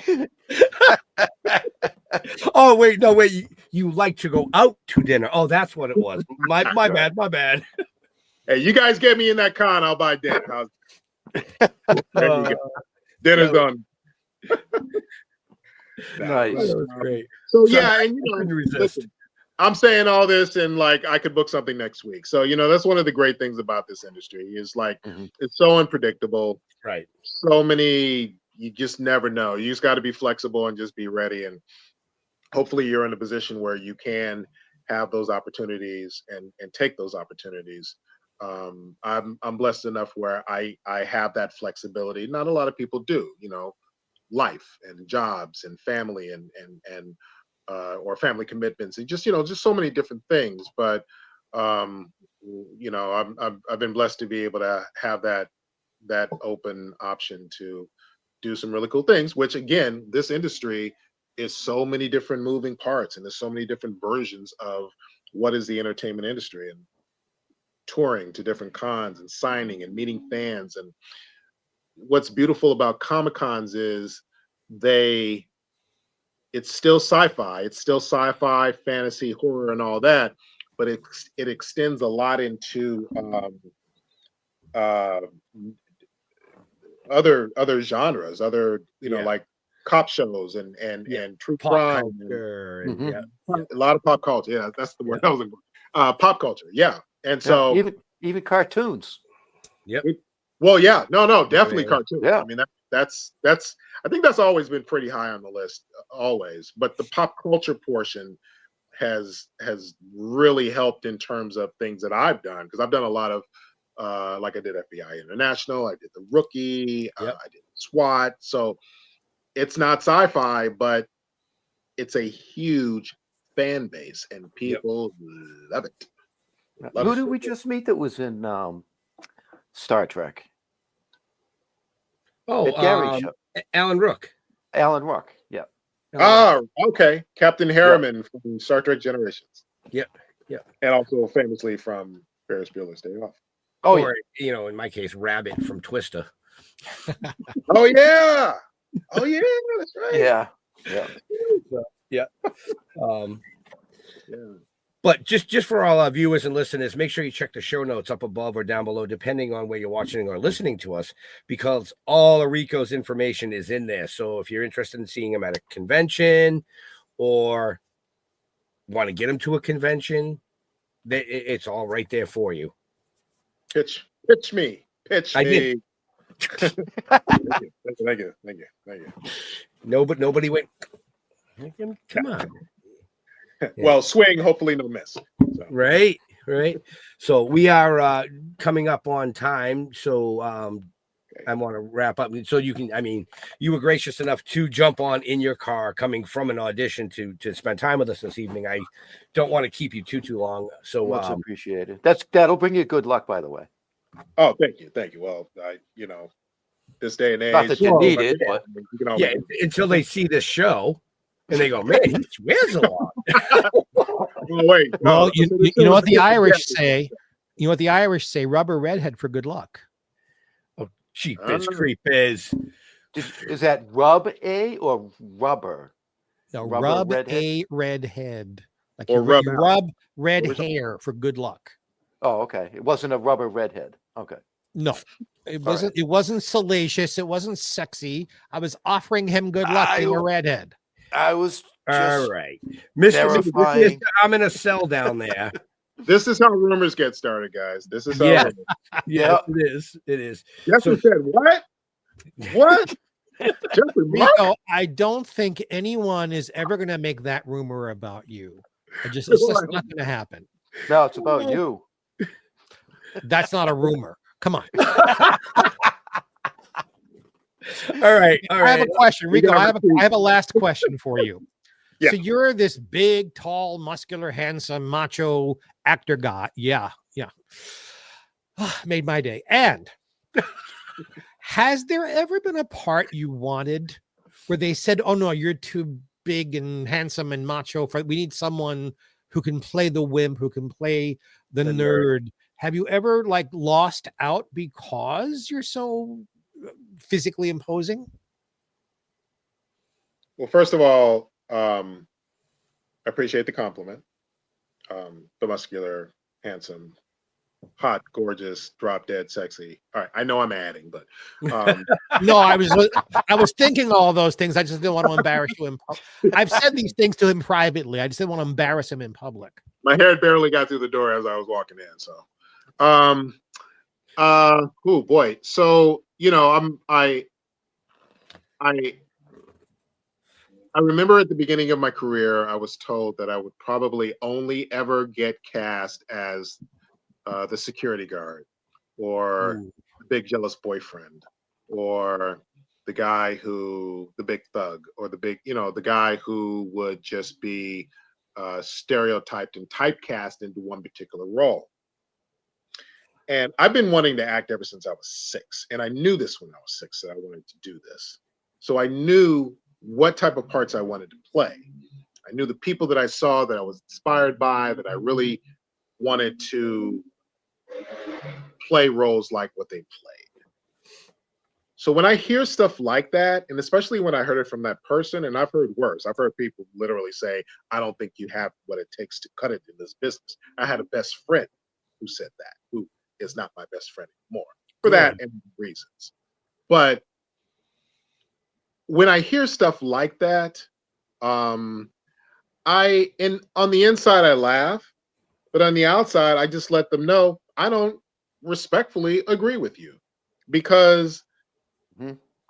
Oh wait, no wait. You like to go out to dinner? Oh, that's what it was. My bad. Hey, you guys get me in that con, I'll buy dinner. There you go. Dinner's done. Nice. That was great. So yeah, and listen, I'm saying all this and I could book something next week. So that's one of the great things about this industry is it's so unpredictable. Right. So many, you just never know. You just got to be flexible and just be ready. And hopefully you're in a position where you can have those opportunities and take those opportunities. I'm blessed enough where I have that flexibility. Not a lot of people do, life and jobs and family and or family commitments and just so many different things. But I've been blessed to be able to have that open option to do some really cool things, which again, this industry is so many different moving parts and there's so many different versions of what is the entertainment industry, and touring to different cons and signing and meeting fans. And what's beautiful about Comic Cons is it's still sci-fi, fantasy, horror, and all that, but it extends a lot into other genres, like cop shows and true crime, culture, a lot of pop culture. Yeah, that's the word I was looking for. Pop culture, yeah, and so even cartoons. Yep. Well, yeah, no, definitely cartoons. Yeah, I mean that's I think that's always been pretty high on the list, always. But the pop culture portion has really helped in terms of things that I've done, because I've done a lot of I did FBI International, I did The Rookie, I did SWAT. So it's not sci-fi, but it's a huge fan base and people love it. Who did we just meet that was in Star Trek? Oh, Alan Rook. Alan Rook, yeah. Oh, okay. Captain Harriman from Star Trek Generations. Yep. And also famously from Ferris Bueller's Day Off. Oh, or, in my case, Rabbit from Twister. Oh yeah, that's right. Yeah. Yeah. But just for all our viewers and listeners, make sure you check the show notes up above or down below, depending on where you're watching or listening to us, because all of Rico's information is in there. So if you're interested in seeing him at a convention or want to get him to a convention, it's all right there for you. Pitch me. I did. Thank you. Nobody went. Come on. Well, swing. Hopefully, no miss. So. Right. So we are coming up on time. So I want to wrap up. So you can. I mean, you were gracious enough to jump on in your car, coming from an audition to spend time with us this evening. I don't want to keep you too long. So much appreciated. That'll bring you good luck, by the way. Oh, thank you. Well, this day and age, not that you need it, but until they see this show. And they go, man, he swears a lot. Wait. Well, you know what the Irish say? You know what the Irish say? Rubber redhead for good luck. Oh, cheap is creep is. Is that rub a or rubber? No, rub a redhead. Like or you rub, rub red hair for good luck. Oh, okay. It wasn't a rubber redhead. Okay. No, it wasn't. Right. It wasn't salacious. It wasn't sexy. I was offering him good luck being a redhead. I was all right, Mr. I'm in a cell down there. This is how rumors get started, guys. This is how. Yeah, it is. Jeffrey said what? What? Jeffrey, Rico, I don't think anyone is ever going to make that rumor about you. It's just not going to happen. No, it's about you. That's not a rumor. Come on. All right. I have a question, Rico. I have a last question for you. Yeah. So you're this big, tall, muscular, handsome, macho actor guy. Yeah. Made my day. And has there ever been a part you wanted where they said, "Oh no, you're too big and handsome and macho we need someone who can play the wimp, who can play the nerd." Have you ever lost out because you're so physically imposing? Well, first of all, I appreciate the compliment. The muscular, handsome, hot, gorgeous, drop dead, sexy. All right, I know I'm adding, but no, I was thinking all those things. I just didn't want to embarrass you in public. I've said these things to him privately. I just didn't want to embarrass him in public. My hair barely got through the door as I was walking in. So, oh boy. So I remember at the beginning of my career, I was told that I would probably only ever get cast as the security guard or the big jealous boyfriend or the big thug or the guy who would just be stereotyped and typecast into one particular role. And I've been wanting to act ever since I was 6. And I knew this when I was 6 that I wanted to do this. So I knew what type of parts I wanted to play. I knew the people that I saw that I was inspired by, that I really wanted to play roles like what they played. So when I hear stuff like that, and especially when I heard it from that person, and I've heard worse, I've heard people literally say, "I don't think you have what it takes to cut it in this business." I had a best friend who said that, who is not my best friend anymore for that and reasons. But when I hear stuff like that, on the inside I laugh, but on the outside I just let them know I don't respectfully agree with you, because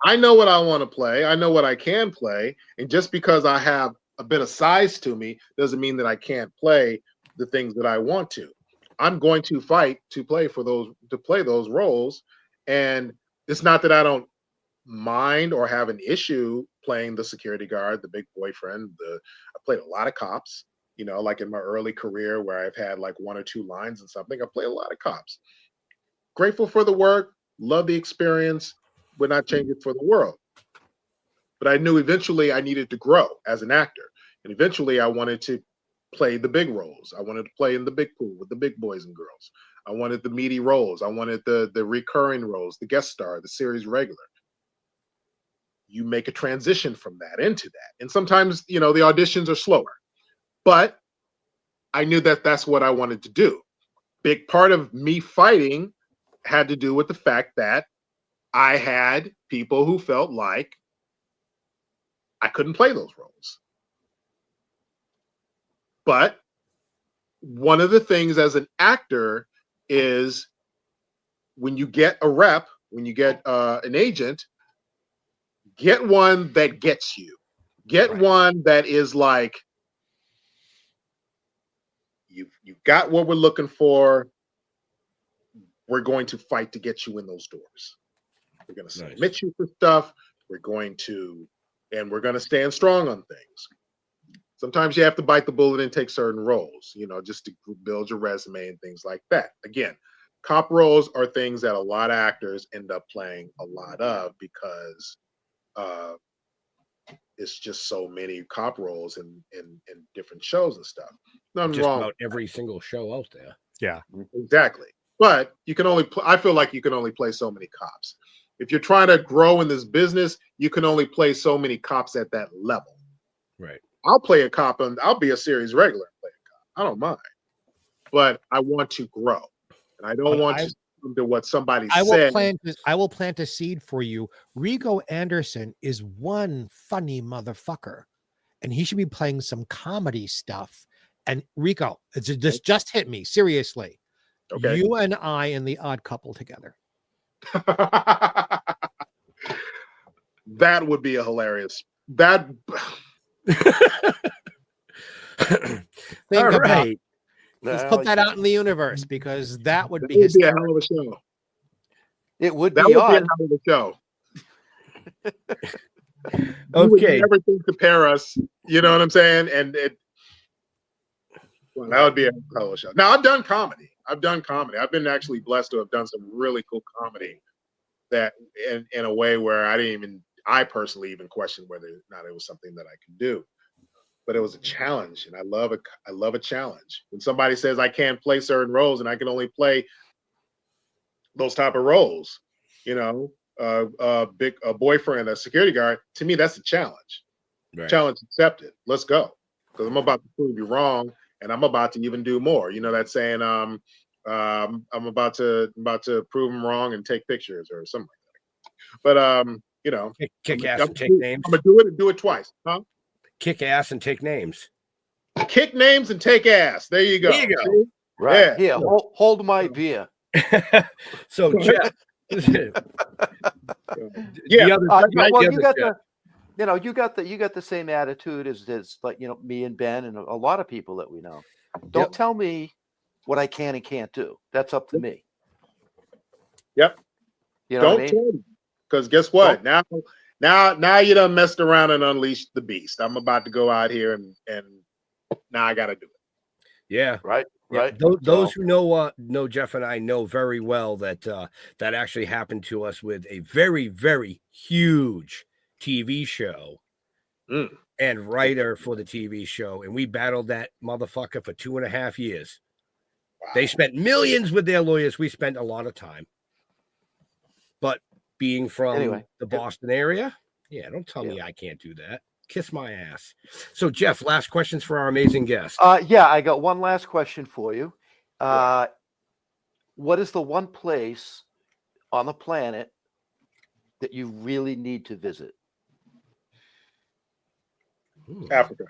I know what I want to play, I know what I can play, and just because I have a bit of size to me doesn't mean that I can't play the things that I want to. I'm going to fight to play those roles, and it's not that I don't mind or have an issue playing the security guard, the big boyfriend. I played a lot of cops, like in my early career where I've had 1 or 2 lines and something. I played a lot of cops. Grateful for the work, love the experience, would not change it for the world. But I knew eventually I needed to grow as an actor, and eventually I wanted to play the big roles. I wanted to play in the big pool with the big boys and girls. I wanted the meaty roles. I wanted the recurring roles, the guest star, the series regular. You make a transition from that into that. And sometimes, the auditions are slower. But I knew that that's what I wanted to do. Big part of me fighting had to do with the fact that I had people who felt like I couldn't play those roles. But one of the things as an actor is when you get a rep, when you get an agent, get one that gets you. Get one that is like, you've got what we're looking for. We're going to fight to get you in those doors. We're going to submit you for stuff. We're going to stand strong on things. Sometimes you have to bite the bullet and take certain roles, just to build your resume and things like that. Again, cop roles are things that a lot of actors end up playing a lot of because it's just so many cop roles in different shows and stuff. Nothing just wrong about every single show out there. Yeah, exactly. But you can only. I feel like you can only play so many cops. If you're trying to grow in this business, you can only play so many cops at that level. Right. I'll play a cop and I'll be a series regular and play a cop. I don't mind. But I want to grow. And I don't want to listen to what somebody said. I will plant a seed for you. Rico Anderson is one funny motherfucker, and he should be playing some comedy stuff. And Rico, this just hit me seriously. Okay. You and I in The Odd Couple together. That would be a hilarious. That. Think All about right. Let's put that out in the universe because that would be a hell of a show. It would that be would odd. be a hell of a show. You would never think to pair us. You know what I'm saying? And that would be a hell of a show. Now I've done comedy. I've been actually blessed to have done some really cool comedy that in a way where I personally even questioned whether or not it was something that I could do. But it was a challenge, and I love a challenge. When somebody says I can't play certain roles and I can only play those type of roles, a boyfriend, a security guard, to me that's a challenge. Right. Challenge accepted. Let's go, because I'm about to prove you wrong, and I'm about to even do more. You know that saying, I'm about to prove them wrong and take pictures or something like that. But kick ass and take names. I'm gonna do it and do it twice, huh? Kick ass and take names. Kick names and take ass. There you go. There you go. See? Right. Yeah. Here, hold my beer. So, Jeff. Yeah. Well, you got the same attitude as like me and Ben and a lot of people that we know. Don't tell me what I can and can't do. That's up to me. Yep. You know Don't tell me, because guess what? Now you done messed around and unleashed the beast. I'm about to go out here and now I got to do it. Yeah. Right. Yeah. Right. Those who know Jeff and I know very well that that actually happened to us with a very, very huge TV show and writer for the TV show. And we battled that motherfucker for 2.5 years. Wow. They spent millions with their lawyers. We spent a lot of time. But being from the Boston area, don't tell me I can't do that. Kiss my ass. So, Jeff, last questions for our amazing guest. I got one last question for you. What is the one place on the planet that you really need to visit? Africa.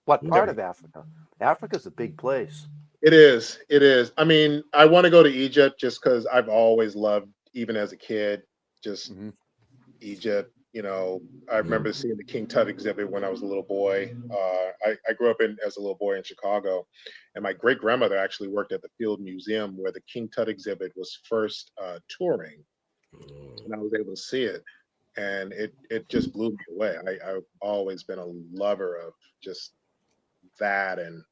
What part of Africa? Africa's a big place. It is. I mean, I want to go to Egypt just because I've always loved, even as a kid, just Egypt. I remember seeing the King Tut exhibit when I was a little boy. I grew up as a little boy in Chicago, and my great grandmother actually worked at the Field Museum where the King Tut exhibit was first touring, and I was able to see it, and it just blew me away. I've always been a lover of just that, and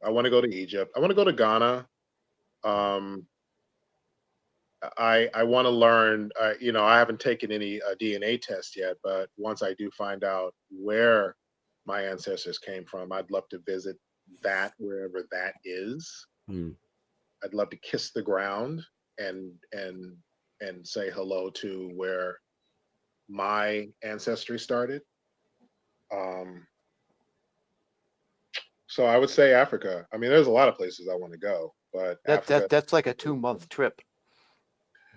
I want to go to Egypt. I want to go to Ghana. I want to learn, I haven't taken any DNA test yet, but once I do find out where my ancestors came from, I'd love to visit that wherever that is. I'd love to kiss the ground and say hello to where my ancestry started. So I would say Africa. I mean, there's a lot of places I want to go, but Africa. That's like a 2-month trip.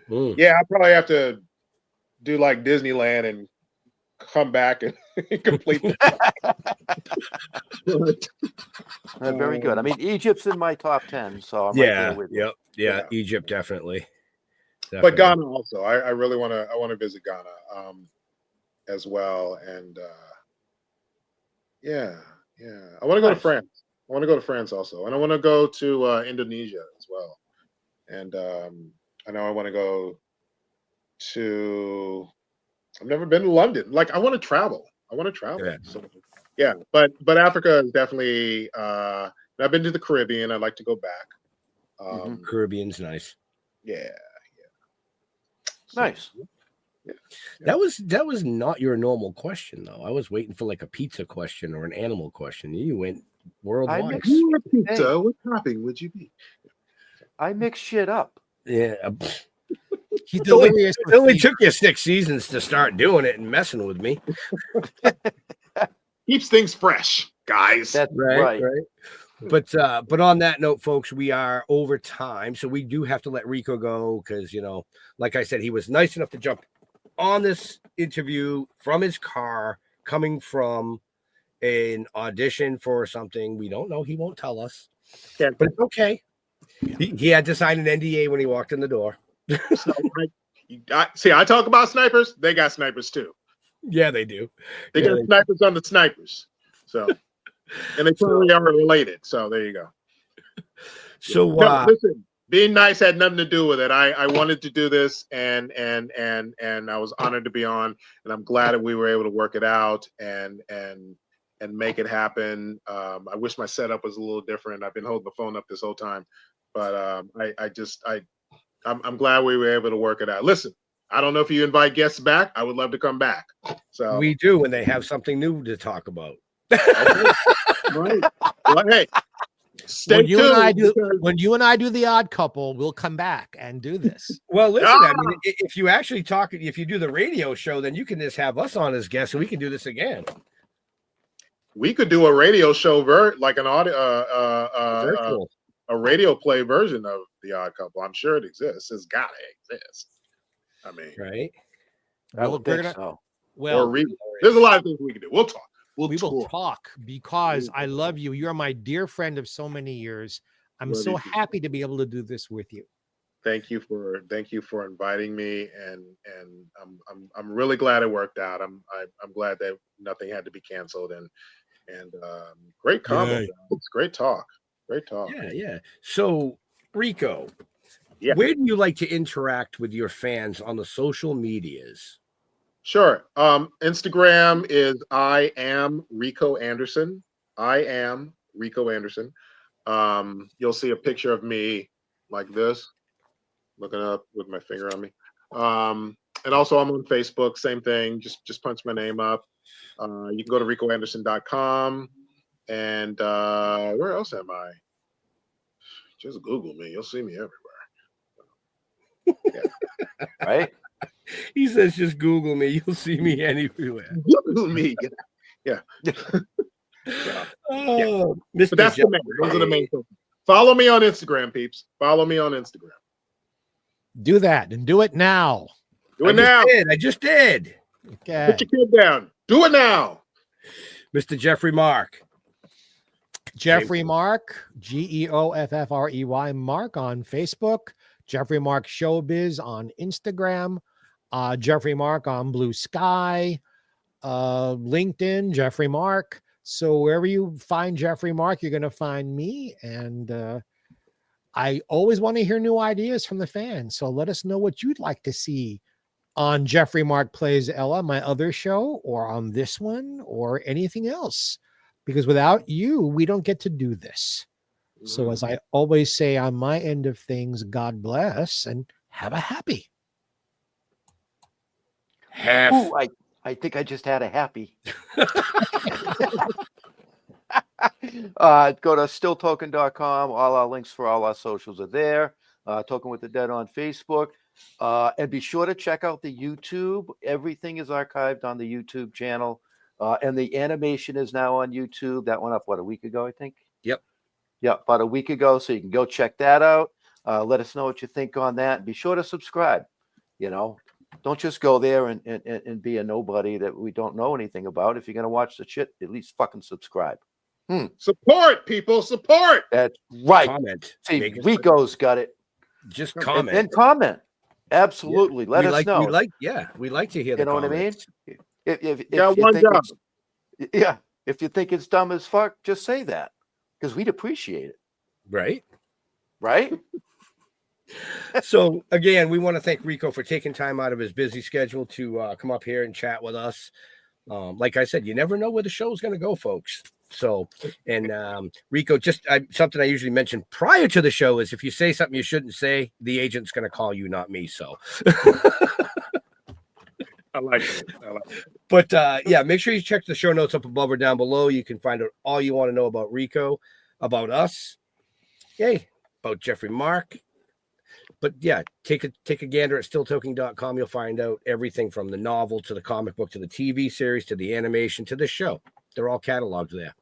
Yeah, I probably have to do like Disneyland and come back and complete Very good. I mean, Egypt's in my top 10, so I'm right there with you. Yeah, Egypt definitely. But Ghana also. I really want to. I want to visit Ghana as well, and yeah. I want to go to France. I want to go to France also, and I want to go to Indonesia as well. And I know I want to go to. I've never been to London. Like I want to travel. Yeah. So, yeah, but Africa is definitely. I've been to the Caribbean. I'd like to go back. Caribbean's nice. Yeah. Nice. Yeah. That was not your normal question though. I was waiting for like a pizza question or an animal question. You went worldwide. Pizza. What topping would you be? I mix shit up. Yeah. He's delirious. It only took you 6 seasons to start doing it and messing with me. Keeps things fresh, guys. That's right. But on that note, folks, we are over time, so we do have to let Rico go because like I said, he was nice enough to jump on this interview from his car, coming from an audition for something we don't know. He won't tell us, but it's okay. He had to sign an NDA when he walked in the door. I talk about snipers. They got snipers too. Yeah, they do. They got snipers on the snipers. So, and they probably are related. So there you go. So listen, being nice had nothing to do with it. I wanted to do this, and I was honored to be on, and I'm glad that we were able to work it out and make it happen. I wish my setup was a little different. I've been holding the phone up this whole time, but I'm glad we were able to work it out. Listen, I don't know if you invite guests back. I would love to come back. So we do when they have something new to talk about. Okay. Right. Well, hey, stay tuned. When you and I do the Odd Couple, we'll come back and do this. Well, listen, I mean, if you actually if you do the radio show, then you can just have us on as guests, and we can do this again. We could do a radio show, like an audio, virtual. A radio play version of The Odd Couple. I'm sure it exists. It's got to exist. I mean, right? I would think so. Well, there's a lot of things we can do. We'll talk. We will talk because I love you. You're my dear friend of so many years. I'm so happy to be able to do this with you. Thank you for inviting me, and I'm really glad it worked out. I'm glad that nothing had to be canceled, and great comment. It's great talk. Great talk. Yeah. So, Rico, where do you like to interact with your fans on the social medias? Sure. Instagram is I am Rico Anderson. I am Rico Anderson. You'll see a picture of me like this, looking up with my finger on me. And also I'm on Facebook, same thing. Just punch my name up. You can go to ricoanderson.com. And where else am I? Just Google me. You'll see me everywhere. Yeah. Right? He says, just Google me. You'll see me anywhere. Google me. Yeah. Oh, But that's the main. Those are the main things. Follow me on Instagram, peeps. Follow me on Instagram. Do that and do it now. Do it now. I just did. Okay. Put your kid down. Do it now. Mr. Jeffrey Mark. Jeffrey Mark, GEOFFREY Mark on Facebook. Jeffrey Mark Showbiz on Instagram. Jeffrey Mark on Blue Sky. LinkedIn, Jeffrey Mark. So wherever you find Jeffrey Mark, you're going to find me. And I always want to hear new ideas from the fans. So let us know what you'd like to see on Jeffrey Mark Plays Ella, my other show, or on this one, or anything else. Because without you, we don't get to do this. So as I always say on my end of things, God bless and have a happy. Ooh, I think I just had a happy. Go to stilltoken.com. All our links for all our socials are there. Token with the Dead on Facebook. And be sure to check out the YouTube. Everything is archived on the YouTube channel. And the animation is now on YouTube. That went up, a week ago, I think? Yep. Yeah, about a week ago. So you can go check that out. Let us know what you think on that. Be sure to subscribe. You know, don't just go there and be a nobody that we don't know anything about. If you're going to watch the shit, at least fucking subscribe. Support, people. Support. That's right. Comment. See, Rico's got it. Just comment. And comment. Absolutely. Let us know. We like to hear the You know comments. what I mean? If got you one think job. if you think it's dumb as fuck, just say that because we'd appreciate it. Right. Right. So again, we want to thank Rico for taking time out of his busy schedule to come up here and chat with us. Like I said, you never know where the show's going to go, folks. So, and Rico, something I usually mention prior to the show is if you say something you shouldn't say, the agent's going to call you, not me. So, I like it. But yeah, make sure you check the show notes up above or down below. You can find out all you want to know about Rico, about us, about Jeffrey Mark. But yeah, take a gander at stilltoking.com. You'll find out everything from the novel to the comic book to the TV series to the animation to the show. They're all cataloged there.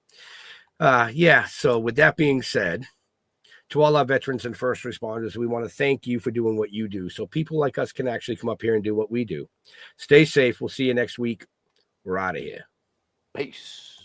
So with that being said, to all our veterans and first responders, we want to thank you for doing what you do so people like us can actually come up here and do what we do. Stay safe. We'll see you next week. We're out of here. Peace.